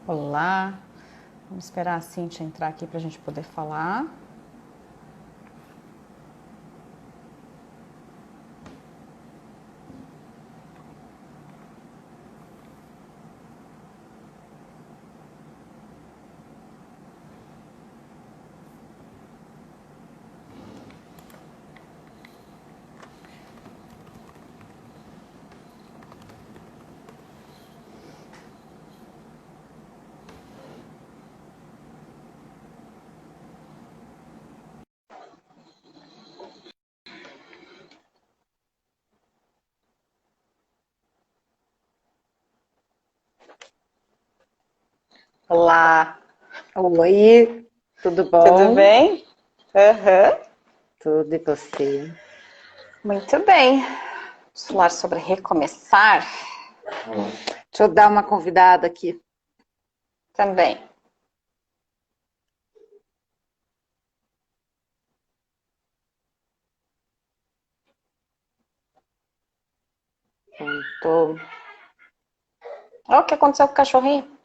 Olá, vamos esperar a Cíntia entrar aqui para a gente poder falar. Olá, Oi, tudo tudo bom? bem? Aham, Tudo e você? muito bem. Vamos falar sobre recomeçar Deixa eu dar uma convidada aqui. também. Pronto. Olha o que aconteceu com o cachorrinho.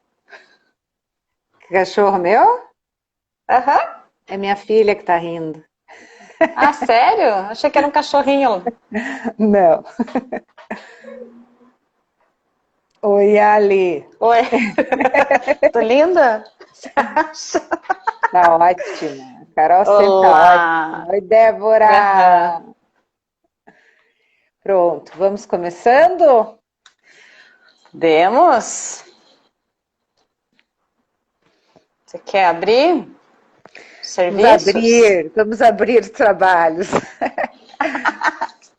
Cachorro meu? Aham. É minha filha que tá rindo. Ah, sério? Achei que era um cachorrinho. Não. Oi, Ali. Oi, tô linda? Você acha? Tá ótima. Carol sempre tá ótima. Olá. Oi, Débora. Aham. Pronto, vamos começando? Demos? Você quer abrir serviços? Vamos abrir os trabalhos.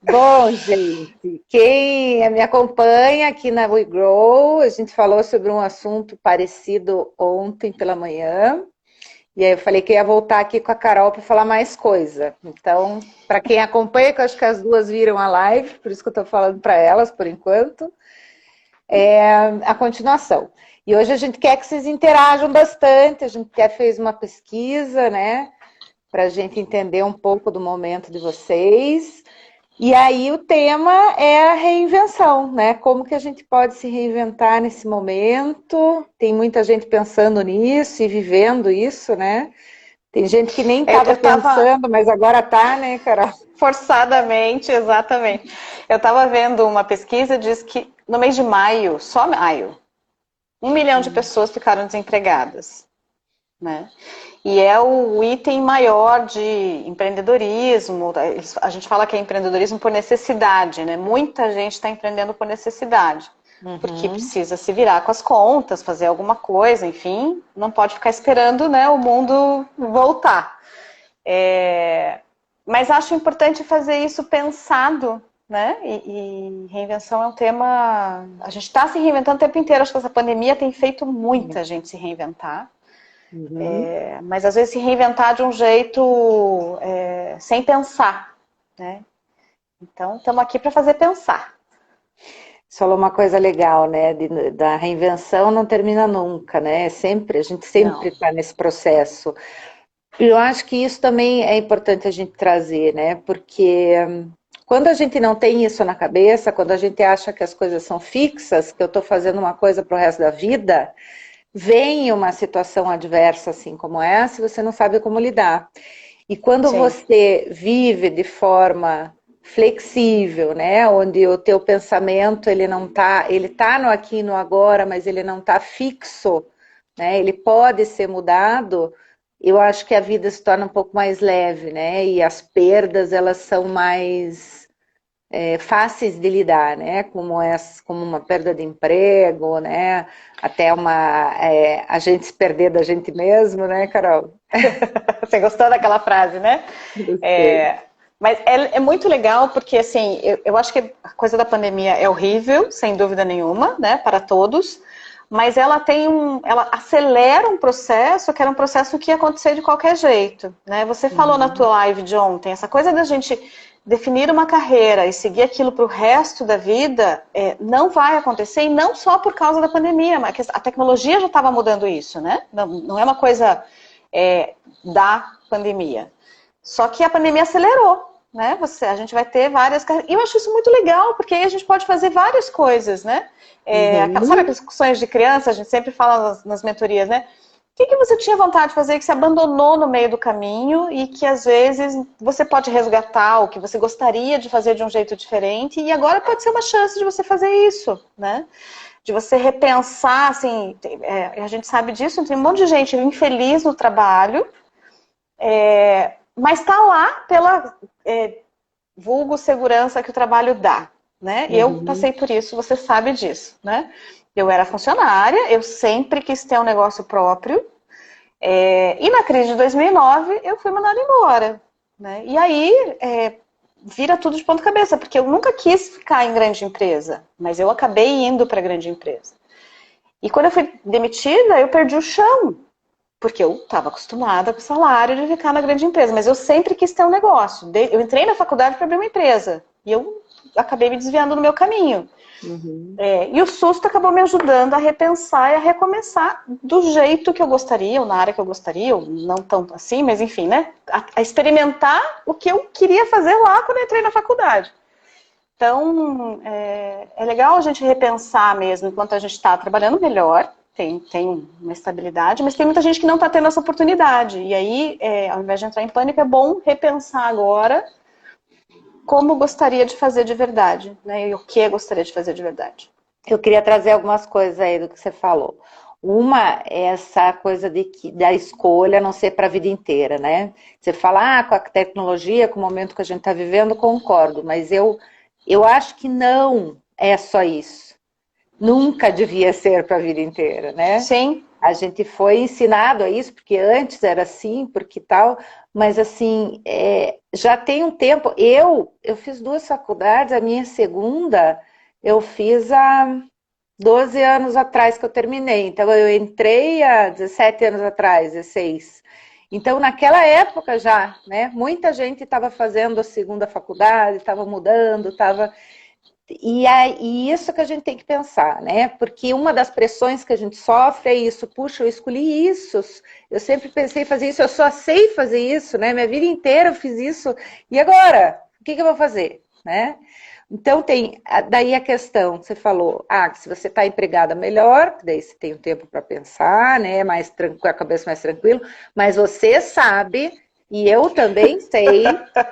Bom, gente, quem me acompanha aqui na WeGrow, a gente falou sobre um assunto parecido ontem pela manhã, e aí eu falei que ia voltar aqui com a Carol para falar mais coisa. Então, para quem acompanha, que eu acho que as duas viram a live, por isso que eu estou falando para elas por enquanto, é a continuação. E hoje a gente quer que vocês interajam bastante, a gente até fez uma pesquisa, né, para a gente entender um pouco do momento de vocês. E aí o tema é a reinvenção, né? Como que a gente pode se reinventar nesse momento? Tem muita gente pensando nisso e vivendo isso, né? Tem gente que nem Eu, estava eu tava pensando, mas agora tá, né, Carol? forçadamente, exatamente. Eu tava vendo uma pesquisa, diz que no mês de maio, só maio, 1 milhão de pessoas ficaram desempregadas, né? E é o item maior de empreendedorismo. A gente fala que é empreendedorismo por necessidade, né? Muita gente está empreendendo por necessidade, porque Uhum. precisa se virar com as contas, fazer alguma coisa, enfim, não pode ficar esperando, né, o mundo voltar. Mas acho importante fazer isso pensado, né? E reinvenção é um tema. A gente está se reinventando o tempo inteiro. Acho que essa pandemia tem feito muita gente se reinventar. Uhum. Mas às vezes se reinventar de um jeito sem pensar, né? Então estamos aqui para fazer pensar. Você falou uma coisa legal, né? Da reinvenção não termina nunca, né? A gente sempre Não. está nesse processo. E eu acho que isso também é importante a gente trazer, né? Porque quando a gente não tem isso na cabeça, quando a gente acha que as coisas são fixas, que eu estou fazendo uma coisa para o resto da vida, vem uma situação adversa assim como essa, e você não sabe como lidar. E quando Sim. você vive de forma flexível, né, onde o teu pensamento ele não tá, ele tá no aqui e no agora, mas ele não tá fixo, né? Ele pode ser mudado. Eu acho que a vida se torna um pouco mais leve, né? E as perdas elas são mais fáceis de lidar, né? Como uma perda de emprego, né? Até a gente se perder da gente mesmo, né, Carol? Você gostou daquela frase, né? Gostei. É, mas é muito legal porque, assim, eu acho que a coisa da pandemia é horrível, sem dúvida nenhuma, né, para todos, mas ela acelera um processo que era um processo que ia acontecer de qualquer jeito, né? Você falou na tua Uhum. live de ontem, essa coisa da gente definir uma carreira e seguir aquilo para o resto da vida não vai acontecer, e não só por causa da pandemia, mas a tecnologia já estava mudando isso, né? Não é uma coisa da pandemia. Só que a pandemia acelerou. né? A gente vai ter várias carreiras. E eu acho isso muito legal, porque aí a gente pode fazer várias coisas, né? Sabe aqueles sonhos de criança, a gente sempre fala nas mentorias, né? O que você tinha vontade de fazer que você abandonou no meio do caminho e que às vezes você pode resgatar, o que você gostaria de fazer de um jeito diferente, e agora pode ser uma chance de você fazer isso, né? De você repensar, assim, a gente sabe disso, tem um monte de gente infeliz no trabalho, mas está lá pela vulgo segurança que o trabalho dá, né? E eu passei por isso, você sabe disso, né? Eu era funcionária, eu sempre quis ter um negócio próprio, e na crise de 2009 eu fui mandada embora, né? E aí vira tudo de ponta cabeça, porque eu nunca quis ficar em grande empresa, mas eu acabei indo para grande empresa. E quando eu fui demitida, eu perdi o chão, porque eu estava acostumada com o salário de ficar na grande empresa, mas eu sempre quis ter um negócio. Eu entrei na faculdade para abrir uma empresa, e eu acabei me desviando do meu caminho. E o susto acabou me ajudando a repensar e a recomeçar do jeito que eu gostaria, ou na área que eu gostaria, ou não tão assim, mas enfim, né? A experimentar o que eu queria fazer lá quando eu entrei na faculdade. Então, é legal a gente repensar mesmo, enquanto a gente está trabalhando melhor, tem uma estabilidade, mas tem muita gente que não está tendo essa oportunidade. E aí, ao invés de entrar em pânico, é bom repensar agora como gostaria de fazer de verdade, né? E o que gostaria de fazer de verdade. Eu queria trazer algumas coisas aí do que você falou. Uma é essa coisa da escolha não ser para a vida inteira, né? Você fala, com a tecnologia, com o momento que a gente está vivendo, concordo, mas eu acho que não é só isso. Nunca devia ser para a vida inteira, né? Sim. A gente foi ensinado a isso, porque antes era assim, porque tal, mas assim, já tem um tempo. Eu fiz 2 faculdades, a minha segunda eu fiz há 12 anos atrás que eu terminei. Então eu entrei há 17 anos atrás, 16. Então naquela época já, né, muita gente estava fazendo a segunda faculdade, estava mudando, estava... E isso que a gente tem que pensar, né? Porque uma das pressões que a gente sofre é isso. Puxa, eu escolhi isso. Eu sempre pensei em fazer isso. Eu só sei fazer isso, né? Minha vida inteira eu fiz isso. E agora? O que eu vou fazer, né? Então tem daí a questão que você falou. Se você está empregada melhor, daí você tem um tempo para pensar, né? Mais com a cabeça mais tranquilo. Mas você sabe... E eu também sei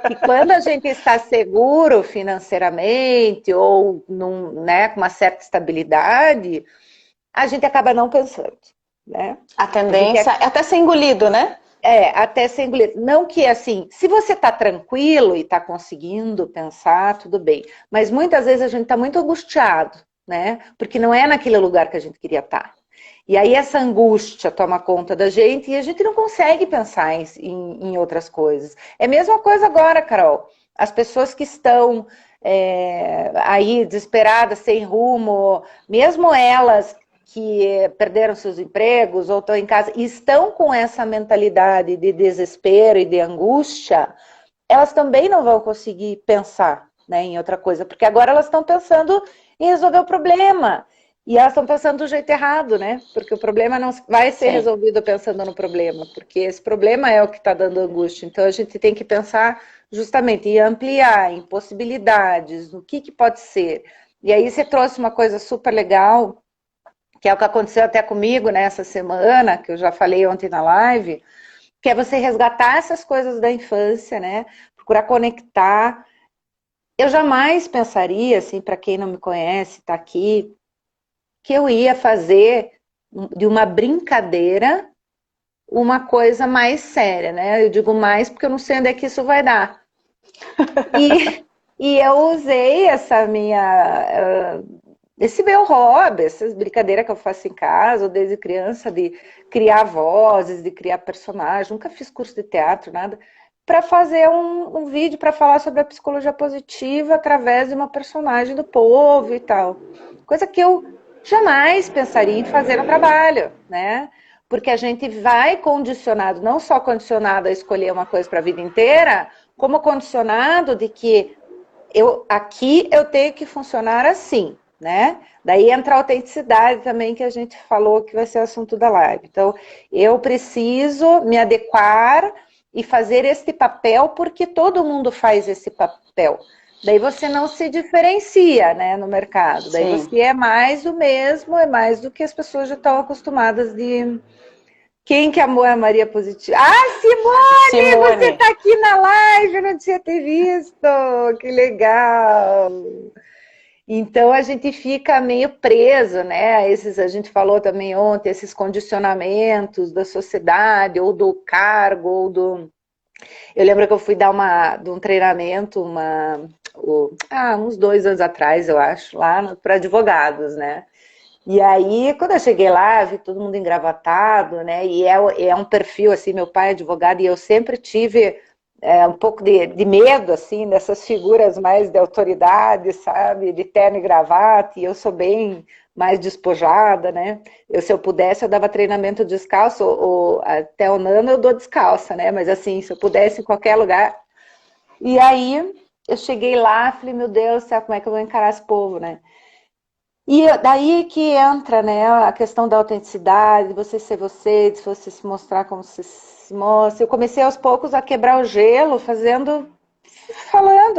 que quando a gente está seguro financeiramente ou né, com uma certa estabilidade, a gente acaba não pensando, né? A tendência é até ser engolido, né? Até ser engolido. Não que assim, se você está tranquilo e está conseguindo pensar, tudo bem. Mas muitas vezes a gente está muito angustiado, né? Porque não é naquele lugar que a gente queria estar. E aí essa angústia toma conta da gente e a gente não consegue pensar em outras coisas. É a mesma coisa agora, Carol. As pessoas que estão aí desesperadas, sem rumo, mesmo elas que perderam seus empregos ou estão em casa e estão com essa mentalidade de desespero e de angústia, elas também não vão conseguir pensar, né, em outra coisa, porque agora elas estão pensando em resolver o problema. E elas estão pensando do jeito errado, né? Porque o problema não vai ser resolvido pensando no problema, porque esse problema é o que está dando angústia. Então a gente tem que pensar justamente em ampliar, em possibilidades, no que pode ser. E aí você trouxe uma coisa super legal, que é o que aconteceu até comigo nessa semana, que eu já falei ontem na live, que é você resgatar essas coisas da infância, né? Procurar conectar. Eu jamais pensaria, assim, para quem não me conhece, está aqui, que eu ia fazer de uma brincadeira uma coisa mais séria, né? Eu digo mais porque eu não sei onde é que isso vai dar. E eu usei esse meu hobby, essas brincadeiras que eu faço em casa, desde criança, de criar vozes, de criar personagens, nunca fiz curso de teatro, nada, para fazer um vídeo para falar sobre a psicologia positiva através de uma personagem do povo e tal. Coisa que eu jamais pensaria em fazer no trabalho, né? Porque a gente vai condicionado, não só condicionado a escolher uma coisa para a vida inteira, como condicionado de que aqui eu tenho que funcionar assim, né? Daí entra a autenticidade também, que a gente falou que vai ser assunto da live. Então, eu preciso me adequar e fazer este papel porque todo mundo faz esse papel. Daí você não se diferencia, né, no mercado. Daí Sim. você é mais do mesmo, é mais do que as pessoas já estão acostumadas de... Quem que amou a Maria Positiva? Ah, Simone, você está aqui na live, eu não tinha te visto. Que legal. Então a gente fica meio preso, né? A gente falou também ontem, esses condicionamentos da sociedade, ou do cargo, ou do... Eu lembro que eu fui dar de um treinamento, uns 2 anos atrás, eu acho, lá para advogados, né? E aí, quando eu cheguei lá, vi todo mundo engravatado, né? E é um perfil, assim, meu pai é advogado, e eu sempre tive um pouco de medo, assim, dessas figuras mais de autoridade, sabe? De terno e gravata, e eu sou bem mais despojada, né? Se eu pudesse, eu dava treinamento descalço, ou até o Nano eu dou descalça, né? Mas assim, se eu pudesse em qualquer lugar. E aí, eu cheguei lá, falei, meu Deus, sabe como é que eu vou encarar esse povo, né? E daí que entra, né, a questão da autenticidade, de você, de você se mostrar como você se mostra. Eu comecei aos poucos a quebrar o gelo, falando,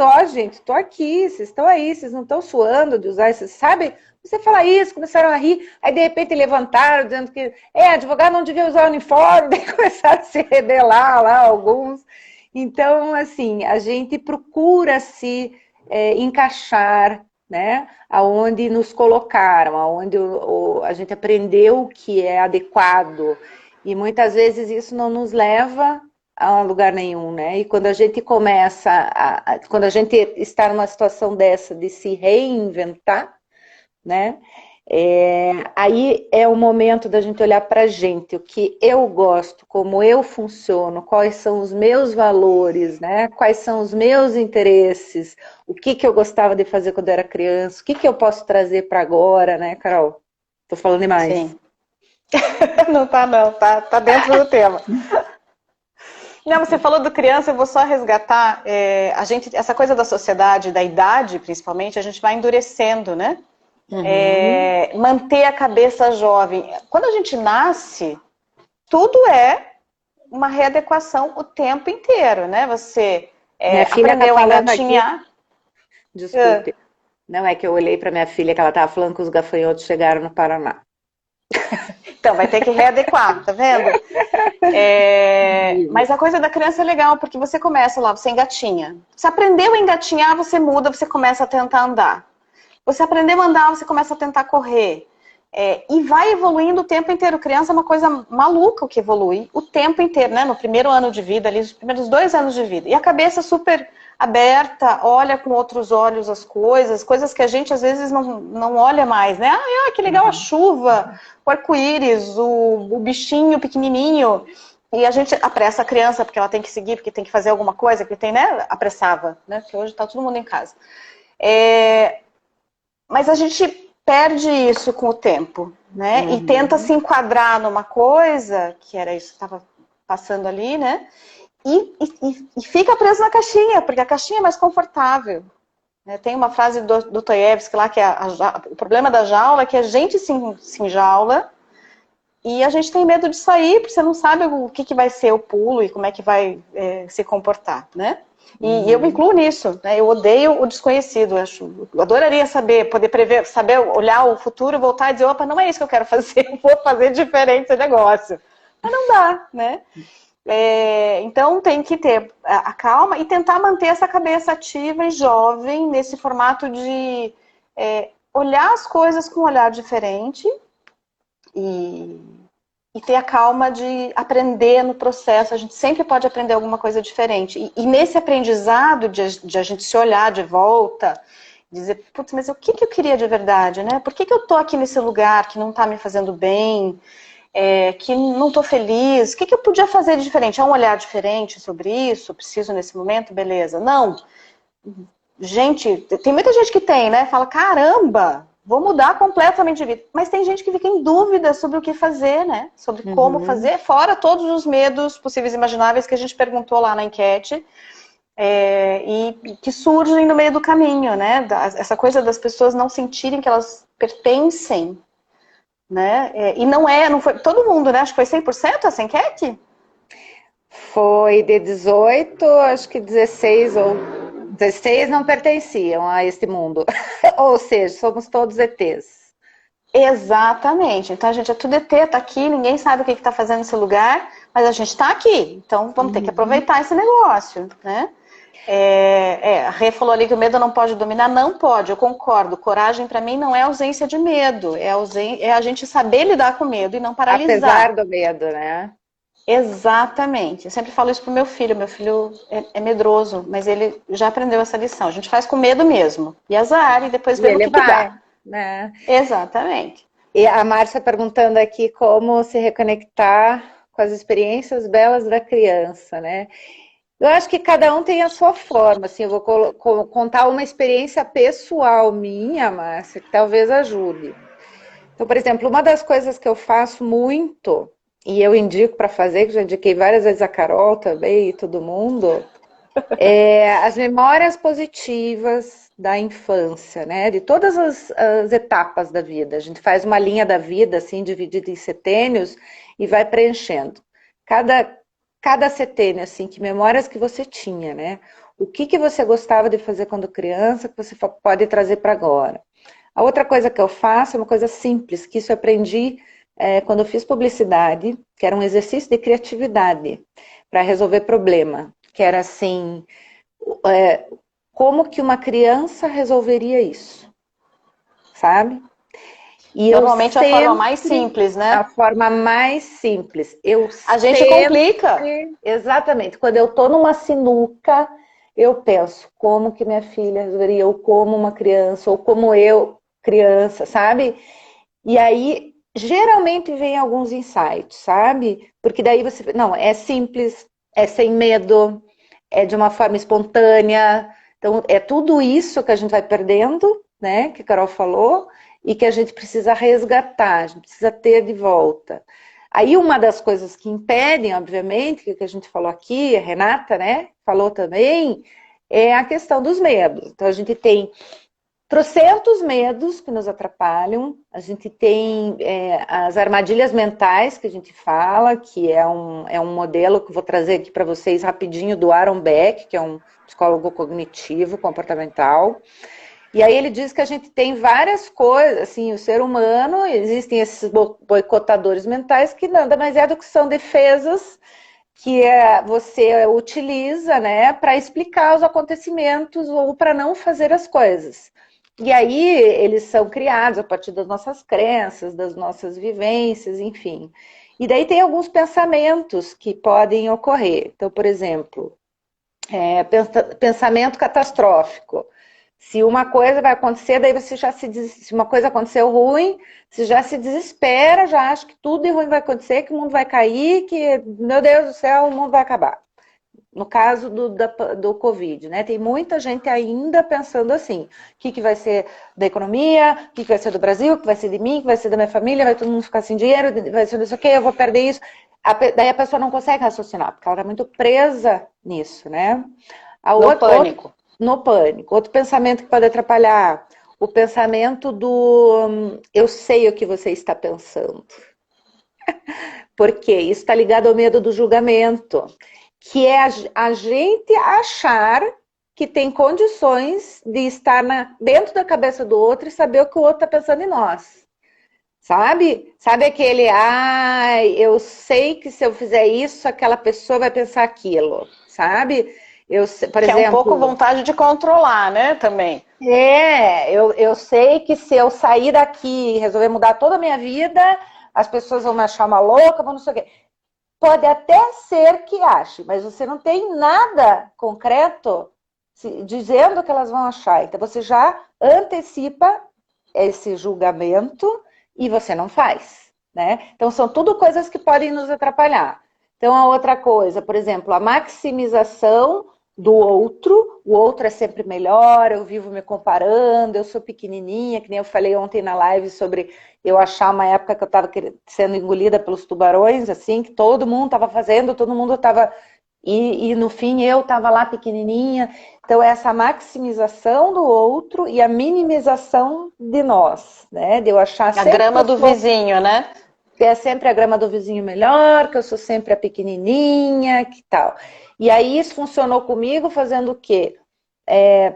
ó, gente, tô aqui, vocês estão aí, vocês não estão suando de usar isso, sabe? Você fala isso, começaram a rir, aí de repente levantaram, dizendo que advogado não devia usar uniforme, daí começaram a se rebelar lá alguns. Então, assim, a gente procura se encaixar, né, aonde nos colocaram, aonde a gente aprendeu o que é adequado, e muitas vezes isso não nos leva a lugar nenhum, né? E quando a gente quando a gente está numa situação dessa de se reinventar, né? Aí é o momento da gente olhar para a gente, o que eu gosto, como eu funciono, quais são os meus valores, né? Quais são os meus interesses, o que eu gostava de fazer quando eu era criança, o que eu posso trazer para agora, né, Carol? Tô falando demais. Sim. Não, tá dentro do tema. Não, você falou do criança, eu vou só resgatar, essa coisa da sociedade, da idade, principalmente, a gente vai endurecendo, né? Uhum. Manter a cabeça jovem. Quando a gente nasce, tudo é uma readequação o tempo inteiro, né? Você minha filha aprendeu tá a engatinhar. Aqui. Desculpe. Não, é que eu olhei para minha filha que ela estava falando que os gafanhotos chegaram no Paraná. Então, vai ter que readequar, tá vendo? Mas a coisa da criança é legal, porque você começa lá, você engatinha. Você aprendeu a engatinhar, você muda, você começa a tentar andar. Você aprendeu a andar, você começa a tentar correr. E vai evoluindo o tempo inteiro. Criança é uma coisa maluca o que evolui o tempo inteiro, né? No primeiro ano de vida, ali, os primeiros 2 anos de vida. E a cabeça super aberta, olha com outros olhos as coisas que a gente às vezes não olha mais, né? Que legal a chuva, o arco-íris, o bichinho pequenininho. E a gente apressa a criança porque ela tem que seguir, porque tem que fazer alguma coisa, porque tem, né? Apressava, né? Porque hoje tá todo mundo em casa. Mas a gente perde isso com o tempo, né? Uhum. E tenta se enquadrar numa coisa, que era isso que estava passando ali, né? E fica preso na caixinha, porque a caixinha é mais confortável. Né? Tem uma frase do Dostoiévski lá, que é o problema da jaula, que a gente se enjaula e a gente tem medo de sair, porque você não sabe o que vai ser o pulo e como é que vai se comportar, né? E eu me incluo nisso, né? Eu odeio o desconhecido. Eu adoraria poder prever, saber olhar o futuro, voltar e dizer, opa, não é isso que eu quero fazer, eu vou fazer diferente esse negócio. Mas não dá, né? Então tem que ter a calma e tentar manter essa cabeça ativa e jovem nesse formato de olhar as coisas com um olhar diferente e ter a calma de aprender no processo. A gente sempre pode aprender alguma coisa diferente. E nesse aprendizado de a gente se olhar de volta, dizer, putz, mas o que eu queria de verdade, né? Por que eu tô aqui nesse lugar que não tá me fazendo bem, que não tô feliz? O que eu podia fazer de diferente? Há um olhar diferente sobre isso? Preciso nesse momento? Beleza. Não. Gente, tem muita gente que tem, né? Fala, caramba, vou mudar completamente de vida. Mas tem gente que fica em dúvida sobre o que fazer, né? Sobre como fazer, fora todos os medos possíveis e imagináveis que a gente perguntou lá na enquete, e que surgem no meio do caminho, né? Essa coisa das pessoas não sentirem que elas pertencem, né? E não foi todo mundo, né? Acho que foi 100% essa enquete? Foi de 18, acho que 16 ou 16 não pertenciam a este mundo. Ou seja, somos todos ETs. Exatamente. Então a gente é tudo ET, tá aqui, ninguém sabe o que está fazendo nesse lugar, mas a gente está aqui. Então vamos ter que aproveitar esse negócio, né? A Rê falou ali que o medo não pode dominar. Não pode, eu concordo. Coragem para mim não é ausência de medo, é a gente saber lidar com o medo e não paralisar. Apesar do medo, né? Exatamente. Eu sempre falo isso pro meu filho. Meu filho é medroso, mas ele já aprendeu essa lição. A gente faz com medo mesmo. E azar, e depois vê o que dá. Né? Exatamente. E a Márcia perguntando aqui como se reconectar com as experiências belas da criança, né? Eu acho que cada um tem a sua forma, assim, eu vou contar uma experiência pessoal minha, Márcia, que talvez ajude. Então, por exemplo, uma das coisas que eu faço muito, e eu indico para fazer, que já indiquei várias vezes a Carol também e todo mundo, é as memórias positivas da infância, né? De todas as etapas da vida. A gente faz uma linha da vida, assim, dividida em setênios e vai preenchendo. Cada setênio, assim, que memórias que você tinha, né? O que você gostava de fazer quando criança que você pode trazer para agora. A outra coisa que eu faço é uma coisa simples, que isso eu aprendi quando eu fiz publicidade, que era um exercício de criatividade para resolver problema, que era assim, como que uma criança resolveria isso, sabe? E normalmente a forma mais simples, né? A forma mais simples. A gente complica. Exatamente. Quando eu tô numa sinuca, eu penso como que minha filha resolveria, ou como uma criança, ou como eu, criança, sabe? E aí, geralmente vem alguns insights, sabe? Porque daí você... Não, é simples, é sem medo, é de uma forma espontânea. Então, é tudo isso que a gente vai perdendo, né? Que a Carol falou, e que a gente precisa resgatar, a gente precisa ter de volta. Aí uma das coisas que impedem, obviamente, que a gente falou aqui, a Renata, né, falou também, é a questão dos medos. Então a gente tem trocentos medos que nos atrapalham, a gente tem as armadilhas mentais que a gente fala, que é um modelo que eu vou trazer aqui para vocês rapidinho do Aaron Beck, que é um psicólogo cognitivo, comportamental. E aí ele diz que a gente tem várias coisas, assim, o ser humano, existem esses boicotadores mentais que nada mais é do que são defesas que você utiliza, né, para explicar os acontecimentos ou para não fazer as coisas. E aí eles são criados a partir das nossas crenças, das nossas vivências, enfim. E daí tem alguns pensamentos que podem ocorrer. Então, por exemplo, pensamento catastrófico. Se uma coisa vai acontecer, daí você já se uma coisa aconteceu ruim, você já se desespera, já acha que tudo de ruim vai acontecer, que o mundo vai cair, que, meu Deus do céu, o mundo vai acabar. No caso do Covid, né? Tem muita gente ainda pensando assim, o que vai ser da economia, o que vai ser do Brasil, o que vai ser de mim, o que vai ser da minha família, vai todo mundo ficar sem dinheiro, vai ser isso aqui, eu vou perder isso. Daí a pessoa não consegue raciocinar, porque ela está muito presa nisso, né? Pânico. No pânico. Outro pensamento que pode atrapalhar, o pensamento do eu sei o que você está pensando. Porque isso está ligado ao medo do julgamento, que é a gente achar que tem condições de estar dentro da cabeça do outro e saber o que o outro está pensando em nós. Sabe? Sabe aquele, eu sei que se eu fizer isso, aquela pessoa vai pensar aquilo, sabe? Por exemplo, é um pouco vontade de controlar, né, também. Eu sei que se eu sair daqui e resolver mudar toda a minha vida, as pessoas vão me achar uma louca, vão não sei o quê. Pode até ser que ache, mas você não tem nada concreto dizendo que elas vão achar. Então você já antecipa esse julgamento e você não faz, né? Então são tudo coisas que podem nos atrapalhar. Então a outra coisa, por exemplo, a maximização do outro, o outro é sempre melhor, eu vivo me comparando, eu sou pequenininha, que nem eu falei ontem na live sobre eu achar uma época que eu estava sendo engolida pelos tubarões, assim, que todo mundo estava fazendo, todo mundo estava... E no fim eu estava lá pequenininha. Então essa maximização do outro e a minimização de nós, né? De eu achar a grama do vizinho, né? que é sempre a grama do vizinho melhor, que eu sou sempre a pequenininha, que tal. E aí isso funcionou comigo fazendo o quê?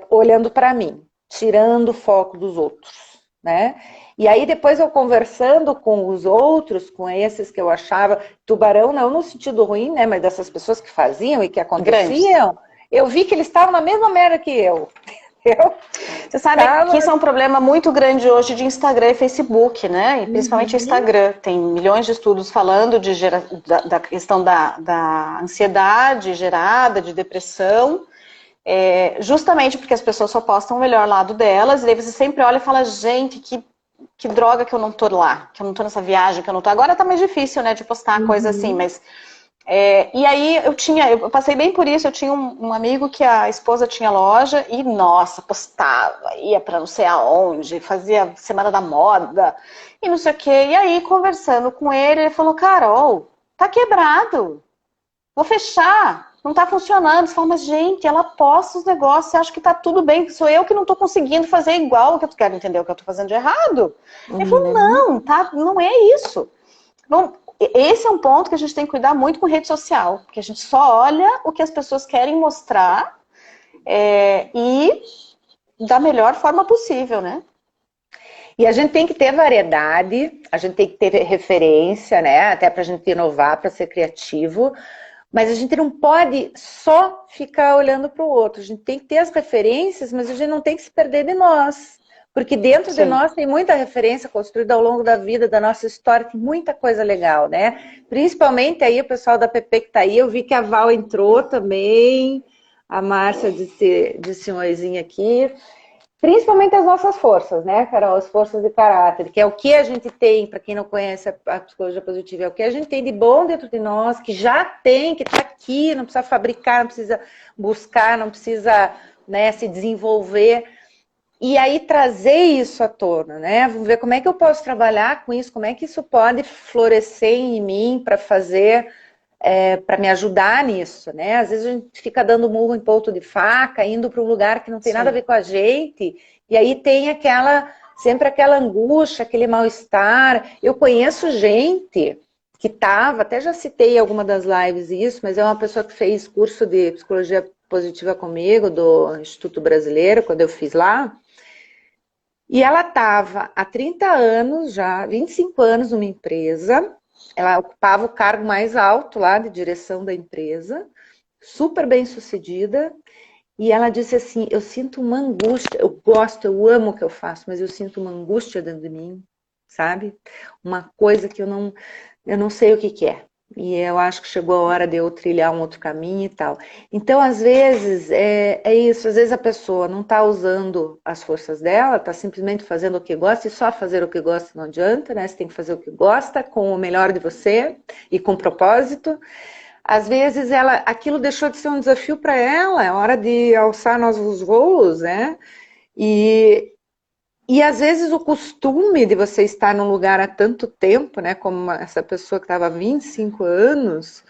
Olhando para mim, tirando o foco dos outros, né? E aí depois eu conversando com os outros, com esses que eu achava, tubarão não no sentido ruim, né? Mas dessas pessoas que faziam e que aconteciam, eu vi que eles estavam na mesma merda que eu. Você sabe que isso é um problema muito grande hoje de Instagram e Facebook, né? E principalmente Instagram. Tem milhões de estudos falando da questão da ansiedade gerada, de depressão, justamente porque as pessoas só postam o melhor lado delas, e aí você sempre olha e fala, gente, que droga que eu não tô lá, que eu não tô nessa viagem, que eu não tô... Agora tá mais difícil, né, de postar coisa assim, mas... e aí eu passei bem por isso, eu tinha um amigo que a esposa tinha loja e, nossa, postava, ia pra não sei aonde, fazia semana da moda e não sei o quê. E aí, conversando com ele falou, Carol, tá quebrado, vou fechar, não tá funcionando. Você fala, mas gente, ela posta os negócios, você acha que tá tudo bem, sou eu que não tô conseguindo fazer igual o que eu quero entender o que eu tô fazendo de errado. Ele falou, não, tá, não é isso. Não, esse é um ponto que a gente tem que cuidar muito com rede social, porque a gente só olha o que as pessoas querem mostrar e da melhor forma possível, né? E a gente tem que ter variedade, a gente tem que ter referência, né? Até pra gente inovar, para ser criativo. Mas a gente não pode só ficar olhando para o outro. A gente tem que ter as referências, mas a gente não tem que se perder de nós. Porque dentro de nós tem muita referência construída ao longo da vida, da nossa história, tem muita coisa legal, né? Principalmente aí o pessoal da PP que tá aí, eu vi que a Val entrou também, a Márcia disse um oizinho aqui. Principalmente as nossas forças, né, Carol? As forças de caráter, que é o que a gente tem, para quem não conhece a psicologia positiva, é o que a gente tem de bom dentro de nós, que já tem, que está aqui, não precisa fabricar, não precisa buscar, não precisa, né, se desenvolver. E aí trazer isso à tona, né? Vamos ver como é que eu posso trabalhar com isso, como é que isso pode florescer em mim para fazer, para me ajudar nisso, né? Às vezes a gente fica dando murro em ponto de faca, indo para um lugar que não tem nada a ver com a gente, e aí tem sempre aquela angústia, aquele mal-estar. Eu conheço gente que estava, até já citei em alguma das lives isso, mas é uma pessoa que fez curso de psicologia positiva comigo, do Instituto Brasileiro, quando eu fiz lá. E ela estava há 30 anos já, 25 anos numa empresa, ela ocupava o cargo mais alto lá de direção da empresa, super bem sucedida, e ela disse assim, eu sinto uma angústia, eu amo o que eu faço, mas eu sinto uma angústia dentro de mim, sabe? Uma coisa que eu não sei o que é. E eu acho que chegou a hora de eu trilhar um outro caminho e tal. Então, às vezes, é isso. Às vezes a pessoa não está usando as forças dela, está simplesmente fazendo o que gosta, e só fazer o que gosta não adianta, né? Você tem que fazer o que gosta, com o melhor de você e com propósito. Às vezes, aquilo deixou de ser um desafio para ela, é hora de alçar novos voos, né? E às vezes o costume de você estar num lugar há tanto tempo, né, como essa pessoa que estava há 25 anos,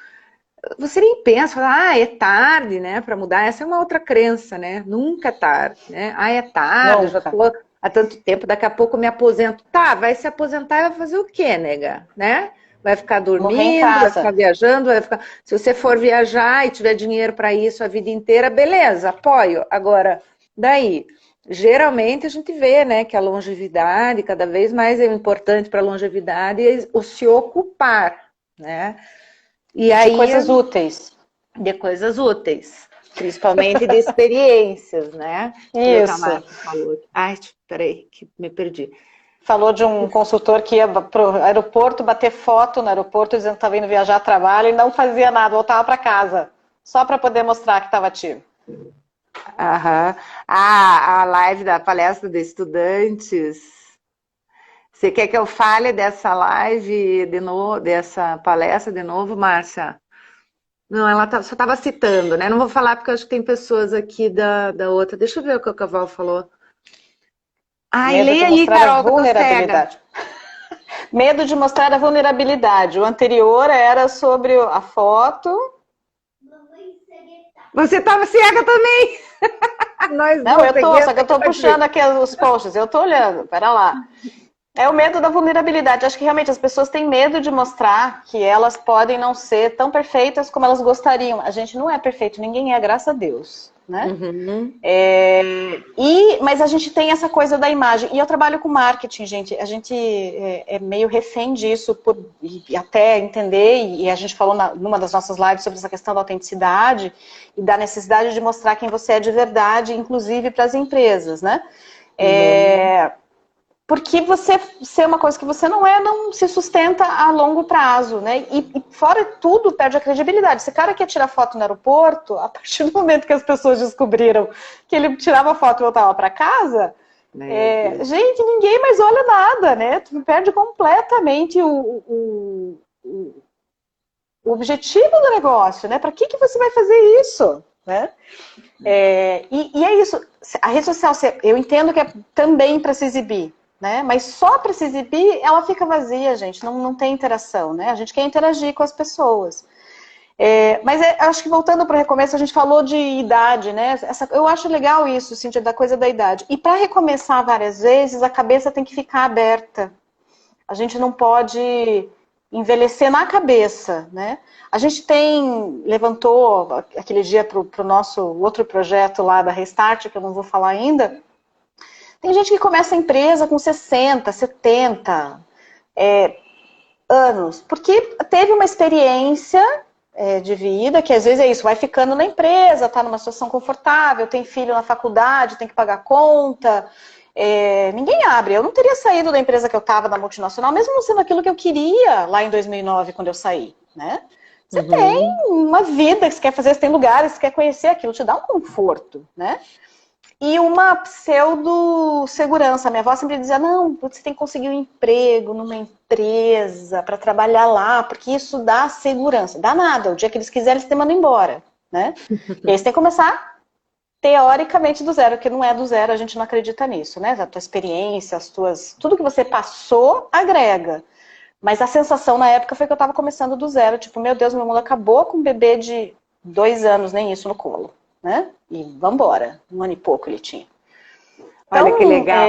você nem pensa, fala, é tarde, né, para mudar. Essa é uma outra crença, né? Nunca é tarde, né? É tarde, eu já estou há tanto tempo, daqui a pouco eu me aposento. Tá, vai se aposentar e vai fazer o quê, nega? Né? Vai ficar dormindo, vai ficar viajando, vai ficar... Se você for viajar e tiver dinheiro para isso a vida inteira, beleza, apoio. Agora, daí... Geralmente a gente vê, né, que a longevidade cada vez mais é importante para a longevidade o se ocupar, né? E aí, de coisas úteis. De coisas úteis, principalmente de experiências, né? Isso. Ai, peraí, que me perdi. Falou de um consultor que ia para o aeroporto bater foto no aeroporto dizendo que estava indo viajar a trabalho e não fazia nada, voltava para casa, só para poder mostrar que estava ativo. Aham. A live da palestra de estudantes. Você quer que eu fale dessa live de novo, dessa palestra de novo, Márcia? Não, ela só estava citando, né? Não vou falar porque eu acho que tem pessoas aqui da outra. Deixa eu ver o que o Cavalo falou. Ai, leia aí, Carol, que eu tô cega. Medo de mostrar a vulnerabilidade. O anterior era sobre a foto. Você estava cega também? Não, eu tô, só que eu tô puxando aqui os posts, eu tô olhando, pera lá. É o medo da vulnerabilidade. Acho que realmente as pessoas têm medo de mostrar que elas podem não ser tão perfeitas como elas gostariam. A gente não é perfeito, ninguém é, graças a Deus, né? Uhum. Mas a gente tem essa coisa da imagem. E eu trabalho com marketing, gente. A gente é meio refém disso e até entender. E a gente falou numa das nossas lives sobre essa questão da autenticidade e da necessidade de mostrar quem você é de verdade, inclusive para as empresas, né? Porque você ser uma coisa que você não se sustenta a longo prazo, né? E fora tudo, perde a credibilidade. Esse cara que ia tirar foto no aeroporto, a partir do momento que as pessoas descobriram que ele tirava foto e voltava para casa, gente, ninguém mais olha nada, né? Tu perde completamente o objetivo do negócio, né? Para que você vai fazer isso, né? E é isso. A rede social, eu entendo que é também para se exibir, né? Mas só para se exibir, ela fica vazia, gente. Não tem interação, né? A gente quer interagir com as pessoas. Mas acho que voltando para o recomeço, a gente falou de idade, né? Eu acho legal isso, Cíntia, da coisa da idade. E para recomeçar várias vezes, a cabeça tem que ficar aberta. A gente não pode envelhecer na cabeça, né? A gente levantou aquele dia para o nosso outro projeto lá da Restart, que eu não vou falar ainda. Tem gente que começa a empresa com 60, 70 anos, porque teve uma experiência de vida, que às vezes é isso, vai ficando na empresa, tá numa situação confortável, tem filho na faculdade, tem que pagar conta, ninguém abre. Eu não teria saído da empresa que eu estava, da multinacional, mesmo não sendo aquilo que eu queria lá em 2009, quando eu saí, né? Você tem uma vida que você quer fazer, você tem lugares que você quer conhecer, aquilo te dá um conforto, né? E uma pseudo-segurança. Minha avó sempre dizia, não, você tem que conseguir um emprego numa empresa para trabalhar lá, porque isso dá segurança. Dá nada, o dia que eles quiserem, eles te mandam embora, né? E aí você tem que começar, teoricamente, do zero, porque não é do zero, a gente não acredita nisso, né? A tua experiência, tudo que você passou, agrega. Mas a sensação na época foi que eu estava começando do zero, tipo, meu Deus, meu mundo acabou com um bebê de 2 anos, nem isso, no colo, né? E vambora, 1 ano e pouco ele tinha. Olha que legal.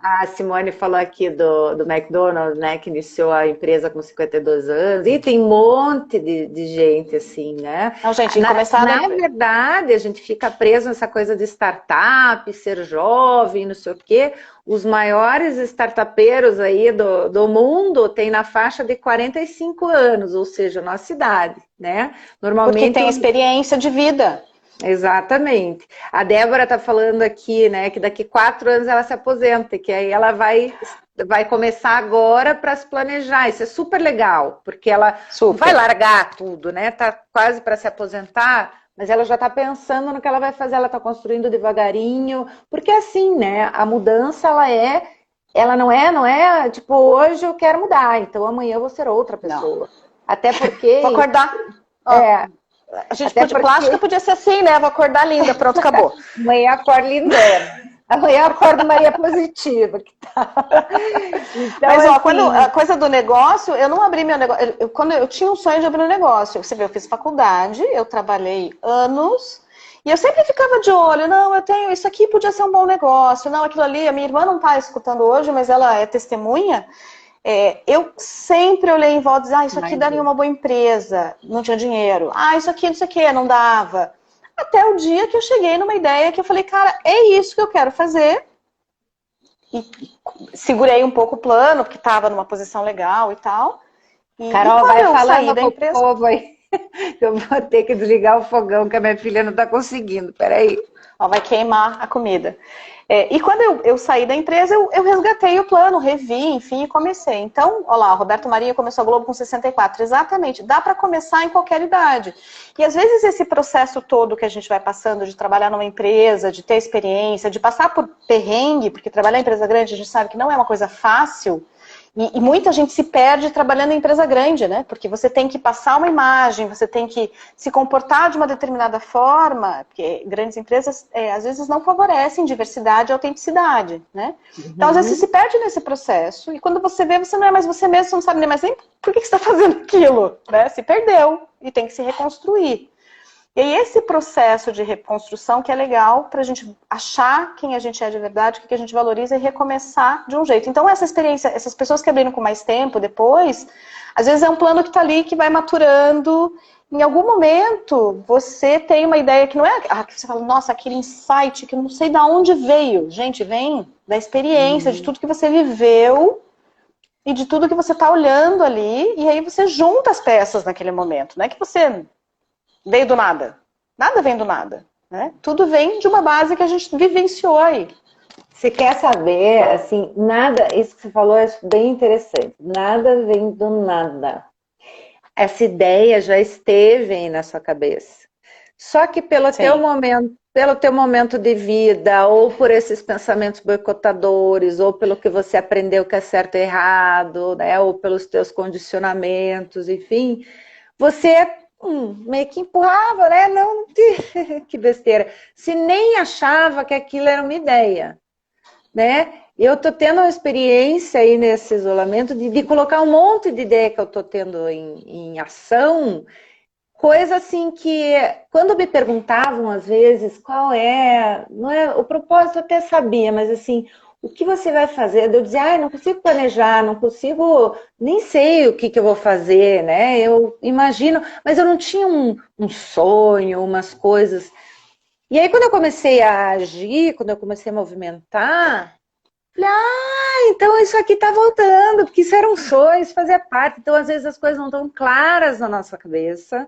A Simone falou aqui do McDonald's, né, que iniciou a empresa com 52 anos, e tem um monte de gente assim, né? Não, gente, Na verdade, a gente fica preso nessa coisa de startup, ser jovem, não sei o quê. Os maiores startupeiros aí do mundo têm na faixa de 45 anos, ou seja, nossa idade, né? Normalmente porque tem experiência de vida. Exatamente. A Débora está falando aqui, né, que daqui 4 anos ela se aposenta, que aí ela vai começar agora para se planejar. Isso é super legal, porque ela vai largar tudo, né? Tá quase para se aposentar, mas ela já está pensando no que ela vai fazer. Ela está construindo devagarinho, porque assim, né? A mudança ela não é tipo, hoje eu quero mudar, então amanhã eu vou ser outra pessoa. Não. Até porque vou acordar. A gente de plástica podia ser assim, né? Vou acordar linda, pronto, acabou. Amanhã acordo lindona. Amanhã acordo Maria Positiva. Que tá. Então, mas, ó, quando a coisa do negócio, eu não abri meu negócio. Quando eu tinha um sonho de abrir um negócio. Você vê, eu fiz faculdade, eu trabalhei anos, e eu sempre ficava de olho, não, eu tenho, isso aqui podia ser um bom negócio, não, aquilo ali, a minha irmã não está escutando hoje, mas ela é testemunha. Eu sempre olhei em volta e dizia, isso aqui daria uma boa empresa, não tinha dinheiro. Isso aqui, não sei o que, não dava. Até o dia que eu cheguei numa ideia que eu falei, cara, é isso que eu quero fazer. E segurei um pouco o plano, porque estava numa posição legal e tal. Carol, vai falando da empresa, povo aí. Eu vou ter que desligar o fogão, que a minha filha não está conseguindo. Peraí. Vai queimar a comida. E quando eu saí da empresa, eu resgatei o plano, revi, enfim, e comecei. Então, olha lá, o Roberto Marinho começou a Globo com 64. Exatamente, dá para começar em qualquer idade. E às vezes esse processo todo que a gente vai passando de trabalhar numa empresa, de ter experiência, de passar por perrengue, porque trabalhar em empresa grande a gente sabe que não é uma coisa fácil. E muita gente se perde trabalhando em empresa grande, né? Porque você tem que passar uma imagem, você tem que se comportar de uma determinada forma, porque grandes empresas, às vezes, não favorecem diversidade e autenticidade, né? Então, às vezes, você se perde nesse processo, e quando você vê, você não é mais você mesmo, você não sabe nem mais nem por que você está fazendo aquilo, né? Se perdeu, e tem que se reconstruir. E aí esse processo de reconstrução que é legal para a gente achar quem a gente é de verdade, o que a gente valoriza e recomeçar de um jeito. Então essa experiência, essas pessoas que abriram com mais tempo depois, às vezes é um plano que está ali, que vai maturando. Em algum momento você tem uma ideia que não é, que você fala, nossa, aquele insight que eu não sei de onde veio. Gente, vem da experiência, de tudo que você viveu e de tudo que você está olhando ali, e aí você junta as peças naquele momento. Não é que você veio do nada. Nada vem do nada, né? Tudo vem de uma base que a gente vivenciou aí. Você quer saber, assim, nada, isso que você falou é bem interessante. Nada vem do nada. Essa ideia já esteve aí na sua cabeça. Só que pelo teu momento de vida, ou por esses pensamentos boicotadores, ou pelo que você aprendeu que é certo e errado, né? Ou pelos teus condicionamentos, enfim, você meio que empurrava, né? Não, que besteira. Se nem achava que aquilo era uma ideia, né? Eu tô tendo uma experiência aí nesse isolamento de colocar um monte de ideia que eu tô tendo em ação, coisa assim que, quando me perguntavam às vezes qual é, não é, o propósito eu até sabia, mas assim, o que você vai fazer? Eu dizia, não consigo planejar, não consigo, nem sei o que eu vou fazer, né? Eu imagino, mas eu não tinha um sonho, umas coisas. E aí quando eu comecei a agir, quando eu comecei a movimentar, falei, então isso aqui tá voltando, porque isso era um sonho, isso fazia parte. Então, às vezes, as coisas não estão claras na nossa cabeça,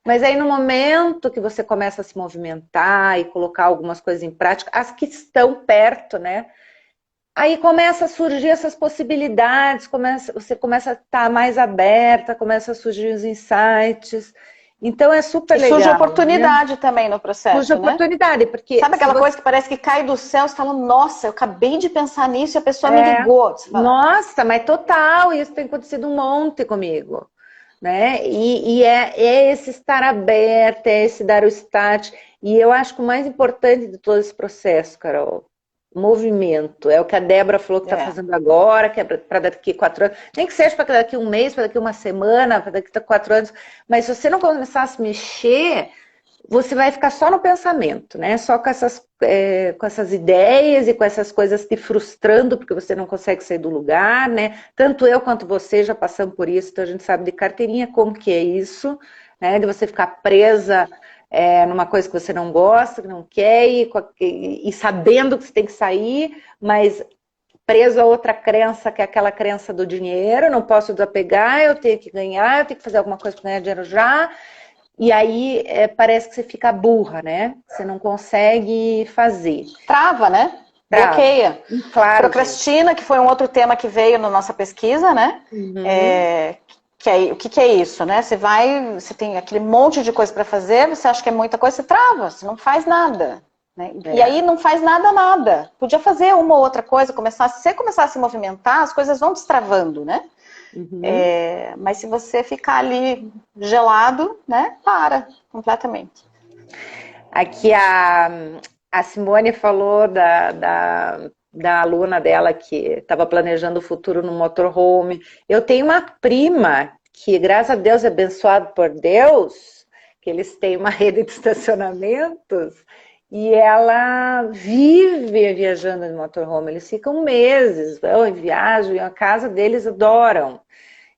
mas aí no momento que você começa a se movimentar e colocar algumas coisas em prática, as que estão perto, né? Aí começa a surgir essas possibilidades, você começa a estar mais aberta, começa a surgir os insights. Então é super legal. Surge oportunidade, né? Também no processo, surge oportunidade, porque... Sabe aquela coisa que parece que cai do céu, você fala, nossa, eu acabei de pensar nisso e a pessoa me ligou. Nossa, mas total, isso tem acontecido um monte comigo, né? E é esse estar aberto, é esse dar o start. E eu acho que o mais importante de todo esse processo, Carol, movimento. É o que a Débora falou que está fazendo agora, que é para daqui a 4 anos. Nem que seja para daqui a um mês, para daqui a uma semana, para daqui a 4 anos. Mas se você não começar a se mexer, você vai ficar só no pensamento, né? Só com essas ideias e com essas coisas te frustrando, porque você não consegue sair do lugar, né? Tanto eu quanto você já passamos por isso, então a gente sabe de carteirinha como que é isso, né? De você ficar presa numa coisa que você não gosta, que não quer, e sabendo que você tem que sair, mas preso a outra crença, que é aquela crença do dinheiro, não posso desapegar, eu tenho que ganhar, eu tenho que fazer alguma coisa para ganhar dinheiro já, e aí parece que você fica burra, né? Você não consegue fazer. Trava, né? Bloqueia. Claro. Procrastina, que foi um outro tema que veio na nossa pesquisa, né? Uhum. O que é isso, né? Você tem aquele monte de coisa para fazer, você acha que é muita coisa, você trava, você não faz nada. Né? E aí não faz nada. Podia fazer uma ou outra coisa, se você começar a se movimentar, as coisas vão destravando, né? Uhum. Mas se você ficar ali gelado, né? Para completamente. Aqui a Simone falou da aluna dela que estava planejando o futuro no motorhome. Eu tenho uma prima que, graças a Deus, é abençoado por Deus, que eles têm uma rede de estacionamentos e ela vive viajando de motorhome. Eles ficam meses, vão em viagem, a casa deles adoram.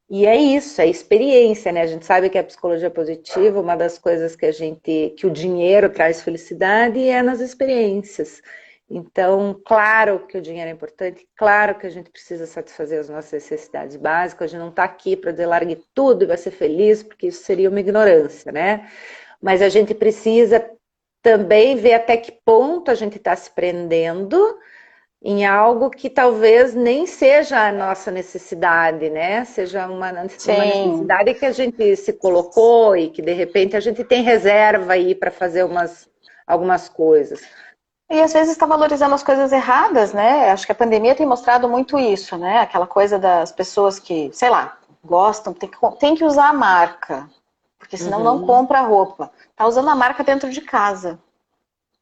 E é isso, é experiência, né? A gente sabe que a psicologia positiva, uma das coisas que o dinheiro traz felicidade é nas experiências. Então, claro que o dinheiro é importante, claro que a gente precisa satisfazer as nossas necessidades básicas, a gente não está aqui para dizer largue tudo e vai ser feliz, porque isso seria uma ignorância, né? Mas a gente precisa também ver até que ponto a gente está se prendendo em algo que talvez nem seja a nossa necessidade, né? Seja uma necessidade que a gente se colocou e que de repente a gente tem reserva aí para fazer algumas coisas. E às vezes está valorizando as coisas erradas, né? Acho que a pandemia tem mostrado muito isso, né? Aquela coisa das pessoas que, sei lá, gostam, tem que usar a marca, porque senão não compra a roupa. Tá usando a marca dentro de casa.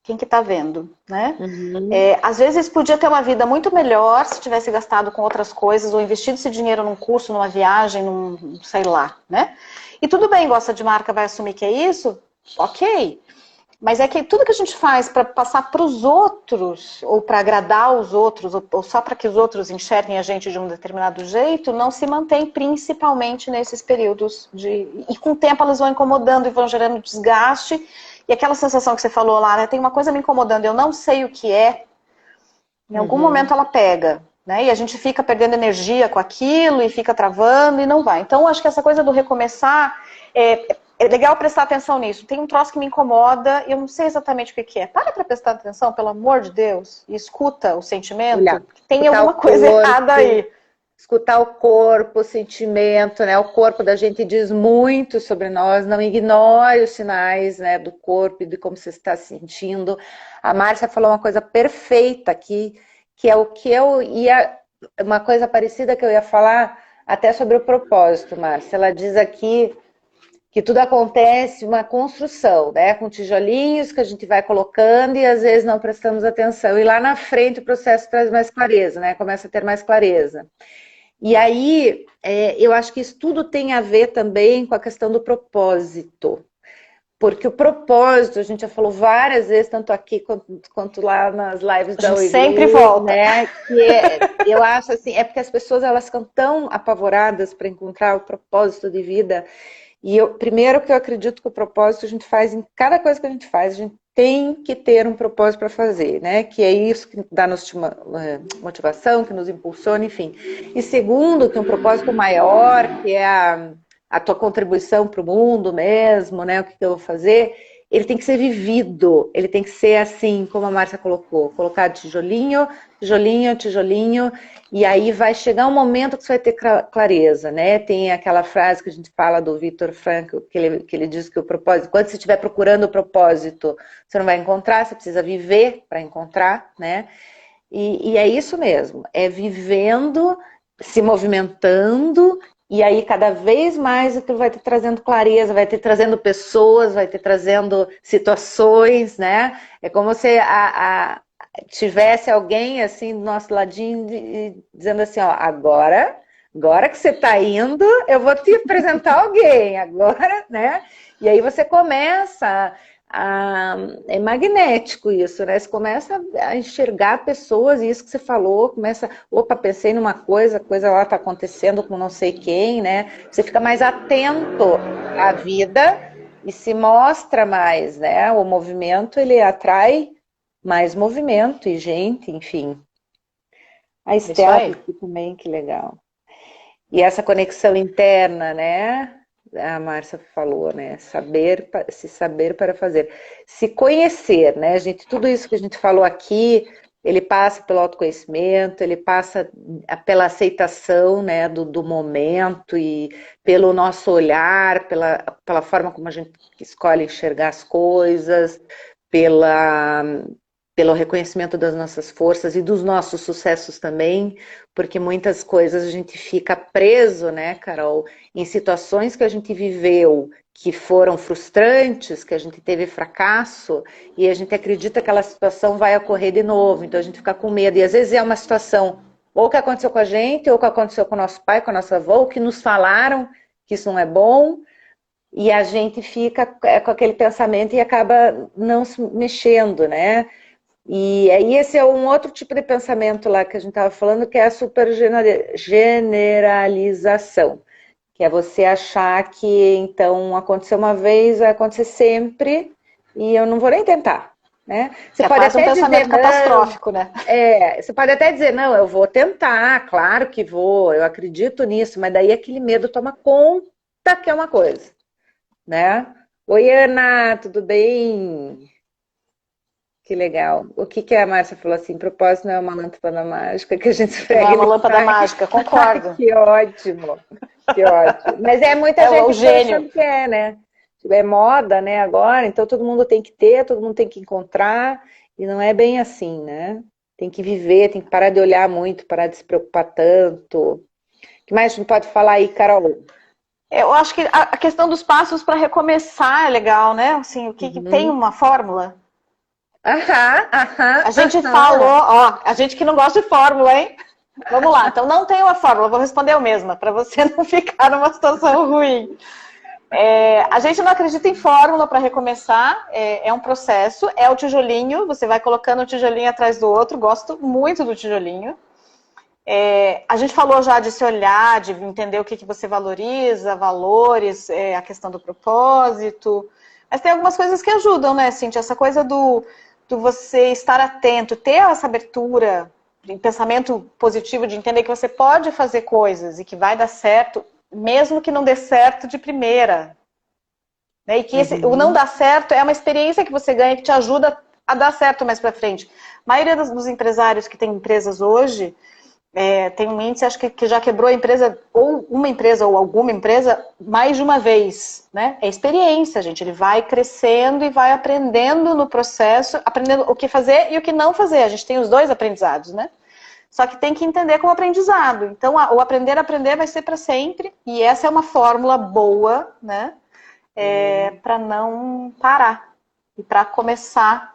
Quem que tá vendo, né? Às vezes podia ter uma vida muito melhor se tivesse gastado com outras coisas ou investido esse dinheiro num curso, numa viagem, sei lá, né? E tudo bem, gosta de marca, vai assumir que é isso, ok. Mas é que tudo que a gente faz para passar para os outros, ou para agradar os outros, ou só para que os outros enxerguem a gente de um determinado jeito, não se mantém principalmente nesses períodos de... E com o tempo elas vão incomodando e vão gerando desgaste. E aquela sensação que você falou lá, né? Tem uma coisa me incomodando, eu não sei o que é. Em algum momento ela pega, né? E a gente fica perdendo energia com aquilo e fica travando e não vai. Então, acho que essa coisa do recomeçar... É legal prestar atenção nisso. Tem um troço que me incomoda, eu não sei exatamente o que é. Para prestar atenção, pelo amor de Deus, e escuta o sentimento. Olha, tem alguma coisa errada aí. Escutar o corpo, o sentimento, né? O corpo da gente diz muito sobre nós, não ignore os sinais, né, do corpo e de como você está se sentindo. A Márcia falou uma coisa perfeita aqui, que é o que eu ia... Uma coisa parecida que eu ia falar até sobre o propósito, Márcia. Ela diz aqui que tudo acontece uma construção, né? Com tijolinhos que a gente vai colocando e às vezes não prestamos atenção. E lá na frente o processo traz mais clareza, né? Começa a ter mais clareza. E aí, eu acho que isso tudo tem a ver também com a questão do propósito. Porque o propósito, a gente já falou várias vezes, tanto aqui quanto lá nas lives da Oi, sempre volta. Né? Que eu acho assim, é porque as pessoas elas ficam tão apavoradas para encontrar o propósito de vida. E primeiro que eu acredito que o propósito a gente faz em cada coisa que a gente faz, a gente tem que ter um propósito para fazer, né? Que é isso que dá-nos motivação, que nos impulsiona, enfim. E segundo, que um propósito maior, que é a tua contribuição para o mundo mesmo, né? O que eu vou fazer, ele tem que ser vivido, ele tem que ser assim, como a Márcia colocou, colocar tijolinho, tijolinho, tijolinho, e aí vai chegar um momento que você vai ter clareza, né? Tem aquela frase que a gente fala do Viktor Frankl, que ele diz que o propósito, quando você estiver procurando o propósito, você não vai encontrar, você precisa viver para encontrar, né? E é isso mesmo, é vivendo, se movimentando, e aí cada vez mais aquilo vai te trazendo clareza, vai te trazendo pessoas, vai te trazendo situações, né? É como se tivesse alguém assim do nosso ladinho dizendo assim, ó, agora que você está indo, eu vou te apresentar alguém, agora, né? E aí você começa é magnético isso, né? Você começa a enxergar pessoas, e isso que você falou, começa, opa, pensei numa coisa, a coisa lá está acontecendo com não sei quem, né? Você fica mais atento à vida e se mostra mais, né? O movimento, ele atrai mais movimento e gente, enfim. A Estela aqui também, que legal. E essa conexão interna, né? A Márcia falou, né? Se saber para fazer. Se conhecer, né, gente? Tudo isso que a gente falou aqui, ele passa pelo autoconhecimento, ele passa pela aceitação, né, do momento e pelo nosso olhar, pela forma como a gente escolhe enxergar as coisas, pelo reconhecimento das nossas forças e dos nossos sucessos também, porque muitas coisas a gente fica preso, né, Carol, em situações que a gente viveu, que foram frustrantes, que a gente teve fracasso, e a gente acredita que aquela situação vai ocorrer de novo, então a gente fica com medo, e às vezes é uma situação, ou que aconteceu com a gente, ou que aconteceu com o nosso pai, com a nossa avó, ou que nos falaram que isso não é bom, e a gente fica com aquele pensamento e acaba não se mexendo, né? E aí esse é um outro tipo de pensamento lá que a gente estava falando, que é a supergeneralização, que é você achar que então aconteceu uma vez, vai acontecer sempre, e eu não vou nem tentar, né? Você pode até um pensamento catastrófico, né? Você pode até dizer, não, eu vou tentar, claro que vou, eu acredito nisso, mas daí aquele medo toma conta que é uma coisa, né? Oi, Ana, tudo bem? Que legal. O que a Márcia falou assim? Propósito não é uma lâmpada mágica que a gente esfrega. Não é uma lâmpada mágica, concordo. Que ótimo. Que ótimo. Mas muita gente o gênio que é, né? É moda, né, agora, então todo mundo tem que ter, todo mundo tem que encontrar, e não é bem assim, né? Tem que viver, tem que parar de olhar muito, parar de se preocupar tanto. O que mais a gente pode falar aí, Carol? Eu acho que a questão dos passos para recomeçar é legal, né? Assim, o que tem uma fórmula? A gente falou, ó, a gente que não gosta de fórmula, hein? Vamos lá, então não tem uma fórmula, vou responder eu mesma, para você não ficar numa situação ruim. A gente não acredita em fórmula para recomeçar, é um processo, é o tijolinho, você vai colocando o tijolinho atrás do outro, gosto muito do tijolinho. A gente falou já de se olhar, de entender o que você valoriza, valores, a questão do propósito, mas tem algumas coisas que ajudam, né, Cíntia? Essa coisa do você estar atento, ter essa abertura, pensamento positivo de entender que você pode fazer coisas e que vai dar certo, mesmo que não dê certo de primeira. Né? E que o não dar certo é uma experiência que você ganha que te ajuda a dar certo mais para frente. A maioria dos empresários que tem empresas hoje, tem um índice, acho que já quebrou a empresa, ou uma empresa ou alguma empresa, mais de uma vez. Né? É experiência, gente. Ele vai crescendo e vai aprendendo no processo, aprendendo o que fazer e o que não fazer. A gente tem os dois aprendizados, né? Só que tem que entender como aprendizado. Então, o aprender a aprender vai ser para sempre. E essa é uma fórmula boa, né? Para não parar. E para começar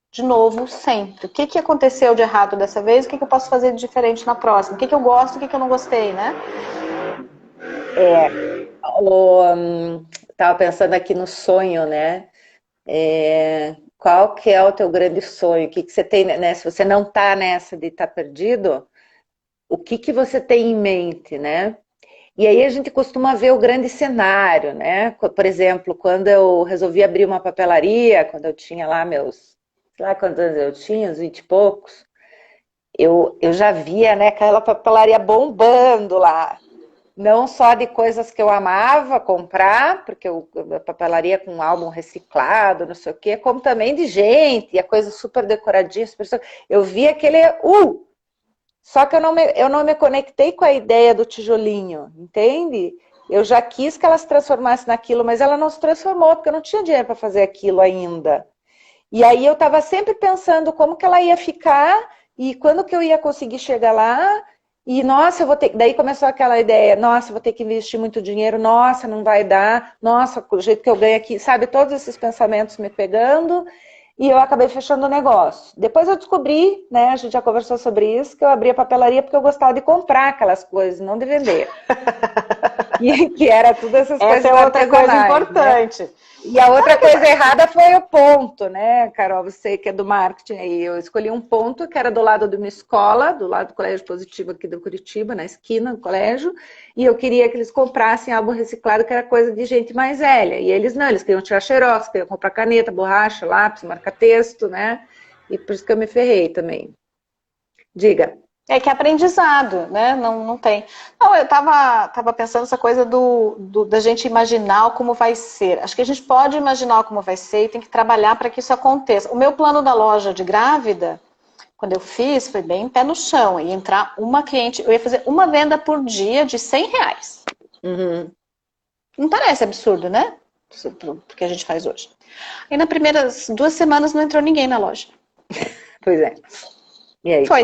de novo sempre. O que aconteceu de errado dessa vez? O que eu posso fazer de diferente na próxima? O que eu gosto, o que eu não gostei, né? Estava pensando aqui no sonho, né? Qual que é o teu grande sonho? O que você tem, né? Se você não está nessa de estar perdido, o que você tem em mente, né? E aí a gente costuma ver o grande cenário, né? Por exemplo, quando eu resolvi abrir uma papelaria, quando eu tinha lá meus, sei lá quantos anos eu tinha, uns 20 e poucos, eu já via, né, aquela papelaria bombando lá. Não só de coisas que eu amava comprar, porque a papelaria com álbum reciclado, não sei o quê, como também de gente, e a coisa super decoradinha, super... Eu vi aquele... Só que eu não me conectei com a ideia do tijolinho, entende? Eu já quis que ela se transformasse naquilo, mas ela não se transformou, porque eu não tinha dinheiro para fazer aquilo ainda. E aí eu estava sempre pensando como que ela ia ficar e quando que eu ia conseguir chegar lá. E, nossa, eu vou ter... Daí começou aquela ideia, nossa, eu vou ter que investir muito dinheiro, nossa, não vai dar, nossa, o jeito que eu ganho aqui, sabe? Todos esses pensamentos me pegando e eu acabei fechando o negócio. Depois eu descobri, né, a gente já conversou sobre isso, que eu abri a papelaria porque eu gostava de comprar aquelas coisas, não de vender. que era tudo essas coisas artesanais. Essa é outra coisa importante. Né? E a outra coisa errada foi o ponto, né, Carol? Você que é do marketing aí. Eu escolhi um ponto que era do lado de uma escola, do lado do Colégio Positivo aqui do Curitiba, na esquina do colégio, e eu queria que eles comprassem álbum reciclado, que era coisa de gente mais velha. E eles não, eles queriam tirar xerox, queriam comprar caneta, borracha, lápis, marca-texto, né? E por isso que eu me ferrei também. Diga. Que é aprendizado, né? Não tem. Não, eu tava pensando essa coisa da gente imaginar como vai ser. Acho que a gente pode imaginar como vai ser e tem que trabalhar para que isso aconteça. O meu plano da loja de grávida, quando eu fiz, foi bem pé no chão. Ia entrar uma cliente, eu ia fazer uma venda por dia de R$100. Uhum. Não parece absurdo, né? Porque a gente faz hoje. Aí nas primeiras 2 semanas não entrou ninguém na loja. Pois é. E aí? Foi.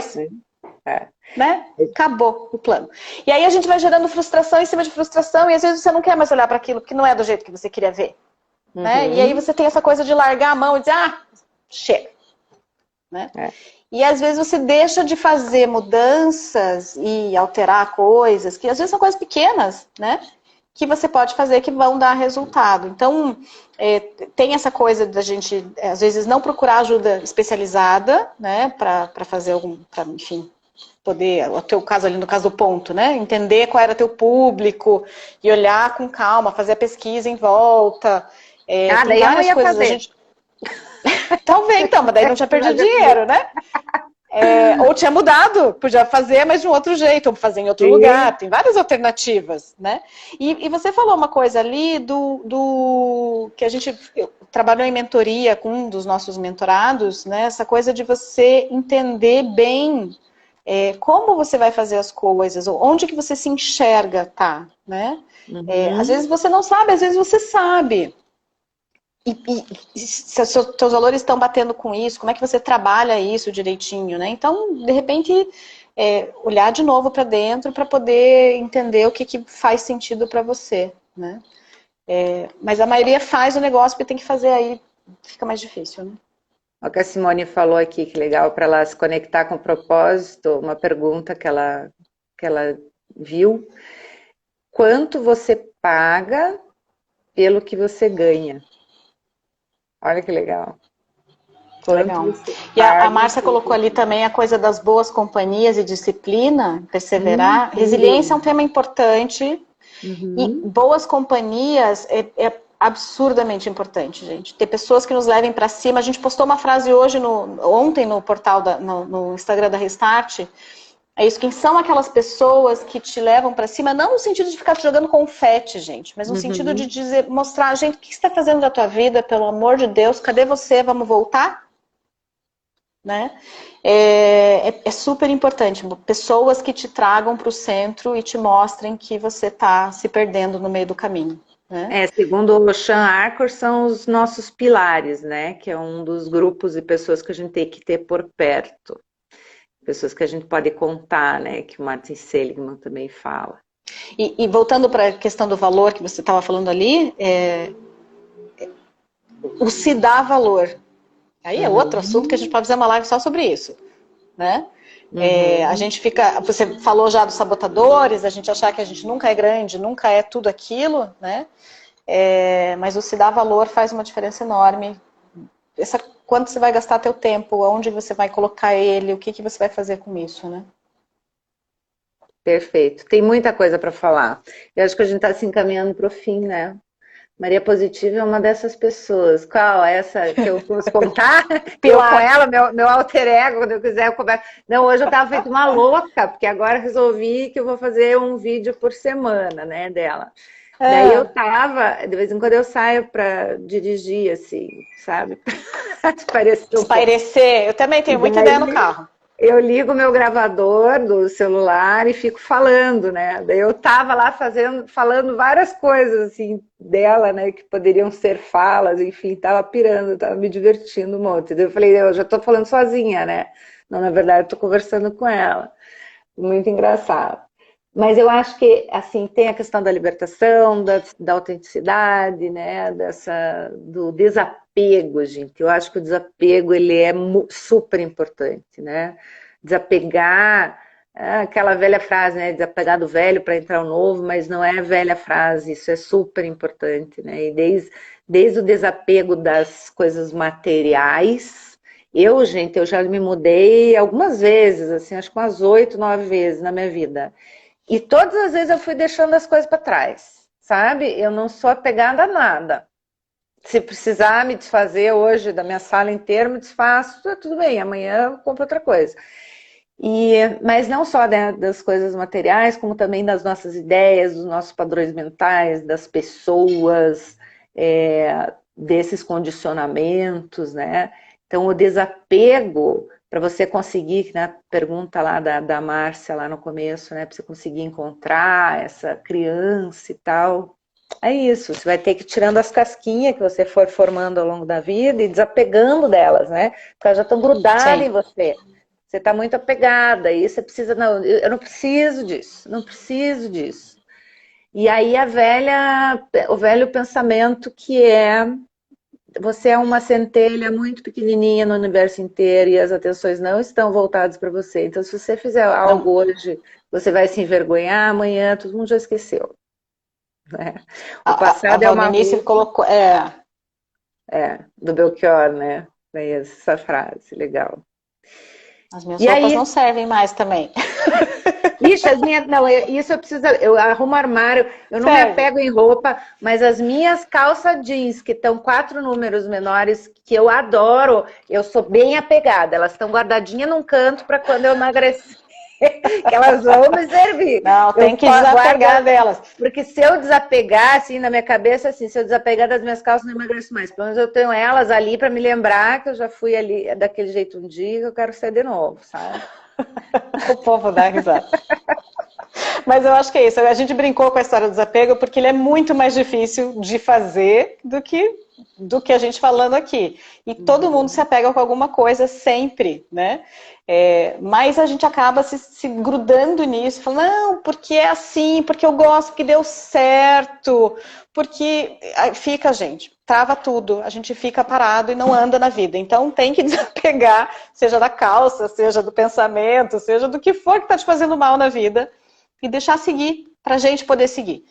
Né? Acabou o plano. E aí a gente vai gerando frustração em cima de frustração e às vezes você não quer mais olhar para aquilo que não é do jeito que você queria ver. Uhum. Né? E aí você tem essa coisa de largar a mão e dizer, chega. Né? E às vezes você deixa de fazer mudanças e alterar coisas, que às vezes são coisas pequenas, né? Que você pode fazer que vão dar resultado. Então, tem essa coisa da gente, às vezes, não procurar ajuda especializada, né? Para fazer enfim, poder, o teu caso ali no caso do ponto, né? Entender qual era teu público e olhar com calma, fazer a pesquisa em volta. Daí eu não ia fazer. Gente... Talvez, então, mas daí não tinha perdido dinheiro, né? Ou tinha mudado, podia fazer, mas de um outro jeito, ou fazer em outro lugar, tem várias alternativas, né? E você falou uma coisa ali que a gente trabalhou em mentoria com um dos nossos mentorados, né? Essa coisa de você entender bem como você vai fazer as coisas, ou onde que você se enxerga, tá? Né? Uhum. Às vezes você não sabe, às vezes você sabe. E se os seus valores estão batendo com isso, como é que você trabalha isso direitinho, né? Então, de repente, olhar de novo para dentro para poder entender o que faz sentido para você, né? Mas a maioria faz o negócio que tem que fazer aí, fica mais difícil, né? O que a Simone falou aqui, que legal, para ela se conectar com o propósito, uma pergunta que ela viu. Quanto você paga pelo que você ganha. Olha que legal. Legal. E a Márcia colocou ali também a coisa das boas companhias e disciplina, perseverar. Resiliência é um tema importante. E boas companhias é absurdamente importante, gente. Ter pessoas que nos levem para cima. A gente postou uma frase ontem no portal, no Instagram da Restart. É isso, quem são aquelas pessoas que te levam para cima, não no sentido de ficar te jogando confete, gente, mas no sentido de dizer, mostrar, gente, o que você está fazendo da tua vida, pelo amor de Deus, cadê você, vamos voltar? Né? É super importante, pessoas que te tragam para o centro e te mostrem que você está se perdendo no meio do caminho. Né? Segundo o Sean Arcor, são os nossos pilares, né? Que é um dos grupos de pessoas que a gente tem que ter por perto. Pessoas que a gente pode contar, né? Que o Martin Seligman também fala. E voltando para a questão do valor que você estava falando ali, o se dar valor. Aí é outro assunto que a gente pode fazer uma live só sobre isso, né? A gente fica, você falou já dos sabotadores, a gente achar que a gente nunca é grande, nunca é tudo aquilo, né? Mas o se dar valor faz uma diferença enorme. Quanto você vai gastar teu tempo, onde você vai colocar ele, o que você vai fazer com isso, né? Perfeito. Tem muita coisa para falar. Eu acho que a gente está se encaminhando para o fim, né? Maria Positiva é uma dessas pessoas. Qual? Essa que eu fosse contar? Eu com ela, meu alter ego, quando eu quiser eu converso. Não, hoje eu estava feito uma louca, porque agora resolvi que eu vou fazer um vídeo por semana, né, dela. Daí eu tava, de vez em quando eu saio para dirigir, assim, sabe? Espairecer. Eu também tenho muita ideia no carro. Eu ligo o meu gravador do celular e fico falando, né? Daí eu tava lá falando várias coisas, assim, dela, né? Que poderiam ser falas, enfim, tava pirando, tava me divertindo um monte. Daí eu falei, eu já tô falando sozinha, né? Não, na verdade, eu tô conversando com ela. Muito engraçado. Mas eu acho que, assim, tem a questão da libertação, da autenticidade, né? Do desapego, gente. Eu acho que o desapego, ele é super importante, né? Desapegar, aquela velha frase, né? Desapegar do velho para entrar o novo, mas não é velha frase, isso é super importante, né? E desde o desapego das coisas materiais, gente, eu já me mudei algumas vezes, assim, acho que umas 8, 9 vezes na minha vida. E todas as vezes eu fui deixando as coisas para trás, sabe? Eu não sou apegada a nada. Se precisar me desfazer hoje da minha sala inteira, me desfaço, tudo bem, amanhã eu compro outra coisa. Mas não só, né, das coisas materiais, como também das nossas ideias, dos nossos padrões mentais, das pessoas, desses condicionamentos, né? Então, o desapego, para você conseguir, na pergunta lá da Márcia, lá no começo, né? Para você conseguir encontrar essa criança e tal, é isso. Você vai ter que ir tirando as casquinhas que você for formando ao longo da vida e desapegando delas, né? Porque elas já estão grudadas em você. Você está muito apegada e você precisa, não, eu não preciso disso, não preciso disso. E aí o velho pensamento que você é uma centelha muito pequenininha no universo inteiro e as atenções não estão voltadas para você. Então, se você fizer algo hoje, você vai se envergonhar, amanhã todo mundo já esqueceu. Né? O passado é uma... colocou... do Belchior, né? Essa frase, legal. As minhas roupas não servem mais também. Ixi, as minhas... Não, isso eu preciso... Eu arrumo armário, eu não me apego em roupa, mas as minhas calças jeans, que estão 4 números menores, que eu adoro, eu sou bem apegada. Elas estão guardadinhas num canto para quando eu emagrecer, que elas vão me servir. Não, tem que desapegar delas. Porque se eu desapegar, assim, na minha cabeça, assim, se eu desapegar das minhas calças, não emagreço mais. Pelo menos eu tenho elas ali para me lembrar que eu já fui ali daquele jeito um dia, que eu quero ser de novo, sabe? O povo dá risada. Mas eu acho que é isso. A gente brincou com a história do desapego porque ele é muito mais difícil de fazer do que a gente falando aqui. E todo mundo se apega com alguma coisa sempre, né? Mas a gente acaba se grudando nisso, falando, não, porque é assim, porque eu gosto, porque deu certo, porque fica, gente, trava tudo, a gente fica parado e não anda na vida. Então tem que desapegar, seja da calça, seja do pensamento, seja do que for que está te fazendo mal na vida, e deixar seguir, pra gente poder seguir.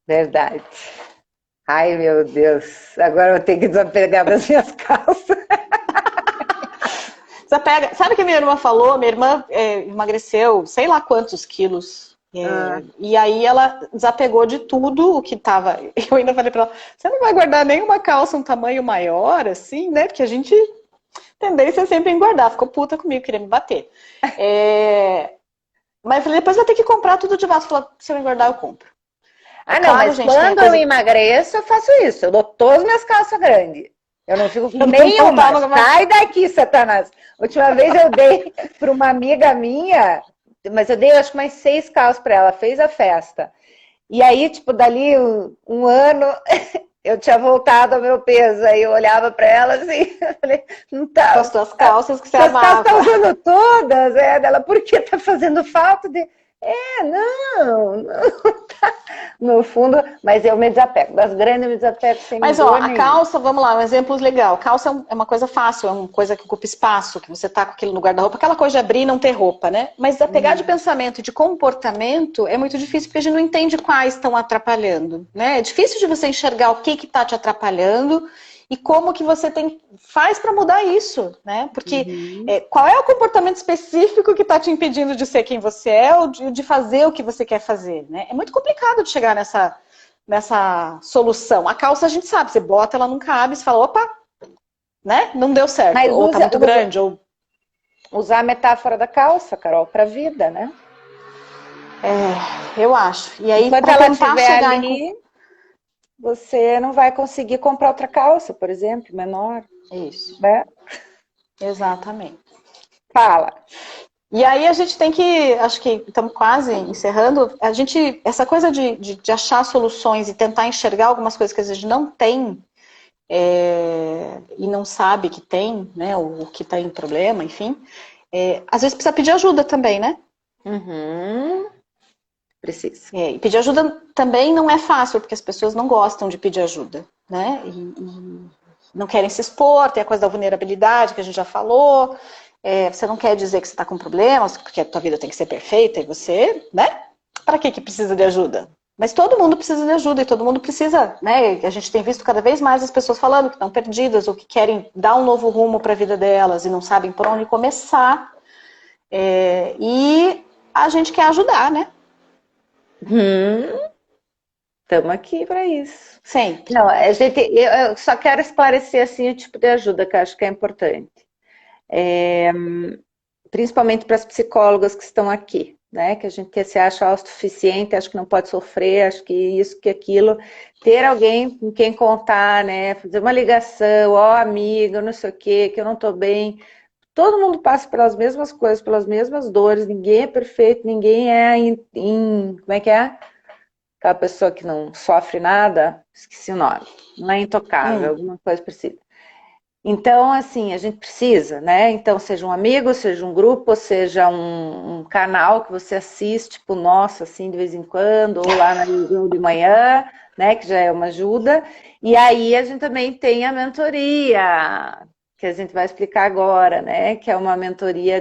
Verdade. Ai, meu Deus. Agora eu vou ter que desapegar das minhas calças. Desapega. Sabe o que minha irmã falou? Minha irmã emagreceu sei lá quantos quilos. E aí ela desapegou de tudo o que tava. Eu ainda falei pra ela, você não vai guardar nenhuma calça um tamanho maior, assim, né? Porque a gente tendência é sempre em guardar. Ficou puta comigo, queria me bater. Mas eu falei, depois vai ter que comprar tudo de vaso. Falou, se eu engordar, eu compro. Ah, não, claro, mas gente, quando eu emagreço, eu faço isso. Eu dou todas as minhas calças grandes. Eu não fico com nenhuma. Sai daqui, Satanás. Última vez eu dei para uma amiga minha, mas eu dei acho que mais 6 calças para ela, fez a festa. E aí, tipo, dali um ano, eu tinha voltado ao meu peso. Aí eu olhava para ela assim, eu falei, não tá. Com as tuas calças que você amava. As calças tá usando todas, dela, por que tá fazendo falta de... não tá no fundo, mas eu me desapego. Das grandes eu me desapego sem Mas ó, a calça, vamos lá, um exemplo legal. Calça é uma coisa fácil, é uma coisa que ocupa espaço, que você tá com aquilo no guarda-roupa, aquela coisa de abrir e não ter roupa, né? Mas desapegar de pensamento e de comportamento é muito difícil, porque a gente não entende quais estão atrapalhando, né? É difícil de você enxergar o que tá te atrapalhando e como que você faz para mudar isso, né? Porque qual é o comportamento específico que está te impedindo de ser quem você é ou de fazer o que você quer fazer, né? É muito complicado de chegar nessa solução. A calça a gente sabe, você bota, ela não cabe, você fala, opa, né? Não deu certo, mas ou tá muito grande, ou... Usar a metáfora da calça, Carol, para a vida, né? Eu acho. E aí, enquanto ela estiver ali... Você não vai conseguir comprar outra calça, por exemplo, menor. Isso. Né? Exatamente. Fala. E aí a gente tem que, acho que estamos quase encerrando, essa coisa de achar soluções e tentar enxergar algumas coisas que a gente não tem e não sabe que tem, né, ou que está em problema, enfim, às vezes precisa pedir ajuda também, né? Precisa. E pedir ajuda também não é fácil, porque as pessoas não gostam de pedir ajuda, né? E não querem se expor, tem a coisa da vulnerabilidade que a gente já falou. Você não quer dizer que você está com problemas, porque a tua vida tem que ser perfeita, e você, né? Para que precisa de ajuda? Mas todo mundo precisa de ajuda, e todo mundo precisa, né? A gente tem visto cada vez mais as pessoas falando que estão perdidas, ou que querem dar um novo rumo para a vida delas, e não sabem por onde começar. E a gente quer ajudar, né? Estamos aqui para isso. Sempre. Não, eu só quero esclarecer assim, o tipo de ajuda que eu acho que é importante. Principalmente para as psicólogas que estão aqui, né? Que a gente se acha autossuficiente, acho que não pode sofrer, acho que isso, que aquilo. Ter alguém com quem contar, né? Fazer uma ligação, amiga, não sei o quê, que eu não estou bem. Todo mundo passa pelas mesmas coisas, pelas mesmas dores, ninguém é perfeito, ninguém como é que é? Aquela pessoa que não sofre nada, esqueci o nome, não é intocável, alguma coisa parecida. Então, assim, a gente precisa, né? Então, seja um amigo, seja um grupo, seja um canal que você assiste, tipo, nossa, assim, de vez em quando, ou lá no de manhã, né? Que já é uma ajuda. E aí a gente também tem a mentoria, que a gente vai explicar agora, né? Que é uma mentoria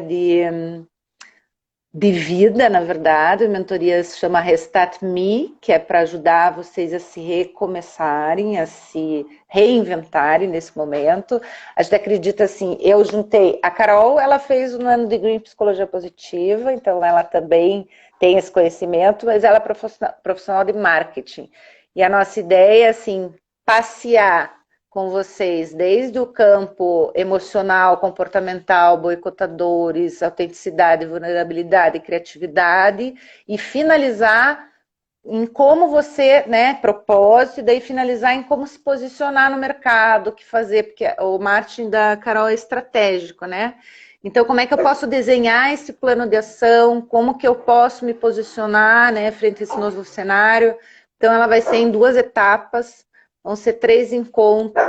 de vida, na verdade. A mentoria se chama Restart Me, que é para ajudar vocês a se recomeçarem, a se reinventarem nesse momento. A gente acredita assim, eu juntei... A Carol, ela fez um ano de Green Psicologia Positiva, então ela também tem esse conhecimento, mas ela é profissional de marketing. E a nossa ideia é, assim, passear com vocês, desde o campo emocional, comportamental, boicotadores, autenticidade, vulnerabilidade, criatividade, e finalizar em como você, né, propósito, e daí finalizar em como se posicionar no mercado, o que fazer, porque o marketing da Carol é estratégico, né? Então, como é que eu posso desenhar esse plano de ação, como que eu posso me posicionar, né, frente a esse novo cenário. Então, ela vai ser em 2 etapas. Vão ser 3 encontros,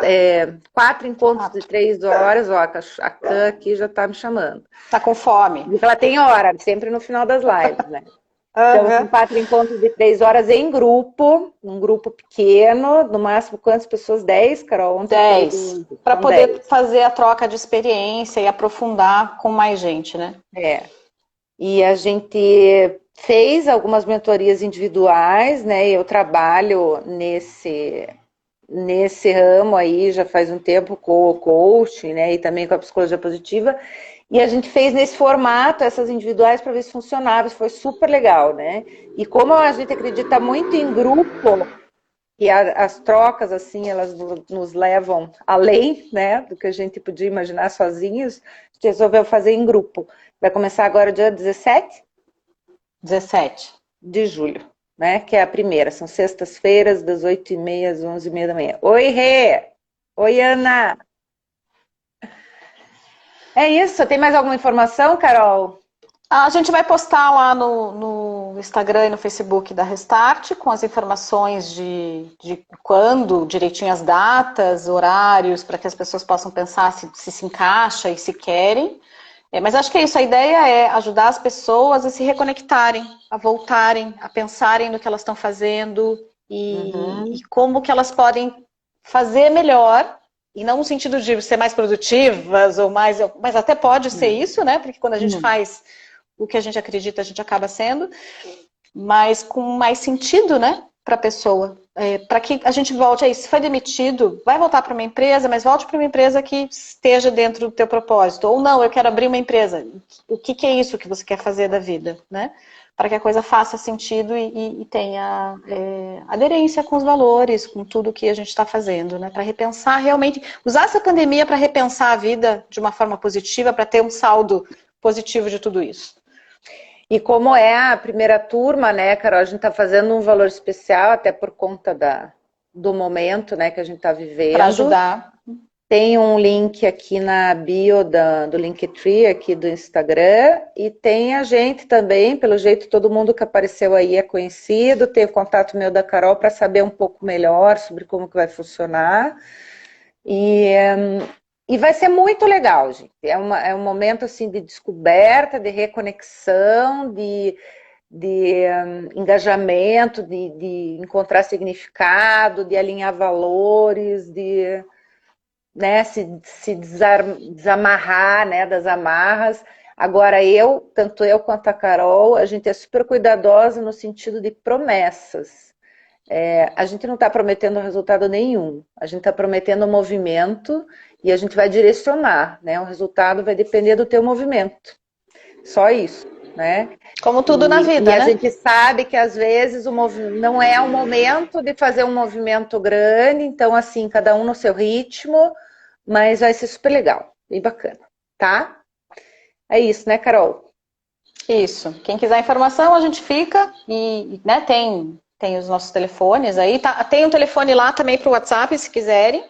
4 encontros de 3 horas. Ó, a Cã aqui já está me chamando. Tá com fome. Porque ela tem hora, sempre no final das lives, né? Então, são 4 encontros de 3 horas em grupo, num grupo pequeno, no máximo quantas pessoas? 10, Carol? 10. Para poder fazer a troca de experiência e aprofundar com mais gente, né? E a gente fez algumas mentorias individuais, né? Eu trabalho nesse ramo aí já faz um tempo com o coaching, né? E também com a psicologia positiva. E a gente fez nesse formato essas individuais para ver se funcionava. Isso foi super legal, né? E como a gente acredita muito em grupo, e as trocas, assim, elas nos levam além, né, do que a gente podia imaginar sozinhos, a gente resolveu fazer em grupo. Vai começar agora dia 17 de julho, né, que é a primeira. São sextas-feiras, das 8h30 às 11h30 da manhã. Oi, Rê! Oi, Ana! É isso. Tem mais alguma informação, Carol? A gente vai postar lá no Instagram e no Facebook da Restart com as informações de quando, direitinho as datas, horários, para que as pessoas possam pensar se encaixa e se querem. Mas acho que é isso, a ideia é ajudar as pessoas a se reconectarem, a voltarem, a pensarem no que elas estão fazendo e como que elas podem fazer melhor, e não no sentido de ser mais produtivas ou mais, mas até pode ser isso, né? Porque quando a gente faz o que a gente acredita, a gente acaba sendo, mas com mais sentido, né, para a pessoa. Para que a gente volte aí, se foi demitido, vai voltar para uma empresa, mas volte para uma empresa que esteja dentro do teu propósito. Ou não, eu quero abrir uma empresa. O que é isso que você quer fazer da vida, né? Para que a coisa faça sentido e tenha aderência com os valores, com tudo que a gente está fazendo, né? Para repensar realmente, usar essa pandemia para repensar a vida de uma forma positiva, para ter um saldo positivo de tudo isso. E como é a primeira turma, né, Carol, a gente está fazendo um valor especial, até por conta do momento, né, que a gente está vivendo. Para ajudar. Tem um link aqui na bio do Linktree, aqui do Instagram, e tem a gente também, pelo jeito todo mundo que apareceu aí é conhecido, teve contato meu da Carol para saber um pouco melhor sobre como que vai funcionar. E vai ser muito legal, gente. É um momento assim de descoberta, de reconexão, de engajamento, de encontrar significado, de alinhar valores, de, né, se desamarrar, né, das amarras. Agora tanto eu quanto a Carol, a gente é super cuidadosa no sentido de promessas. A gente não está prometendo resultado nenhum, a gente está prometendo um movimento e a gente vai direcionar, né? O resultado vai depender do teu movimento, só isso, né? Como tudo na vida, né? E a gente sabe que às vezes não é o momento de fazer um movimento grande, então assim, cada um no seu ritmo, mas vai ser super legal, bem bacana, tá? É isso, né, Carol? Isso. Quem quiser informação, a gente fica e né, tem os nossos telefones aí. Tem um telefone lá também para o WhatsApp, se quiserem.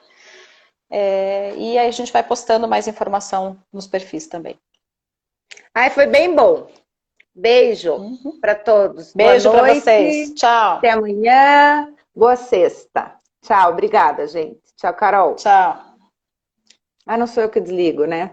E aí a gente vai postando mais informação nos perfis também. Ai, foi bem bom. Beijo para todos. Beijo para vocês. Tchau. Até amanhã. Boa sexta. Tchau. Obrigada, gente. Tchau, Carol. Tchau. Ah, não sou eu que desligo, né?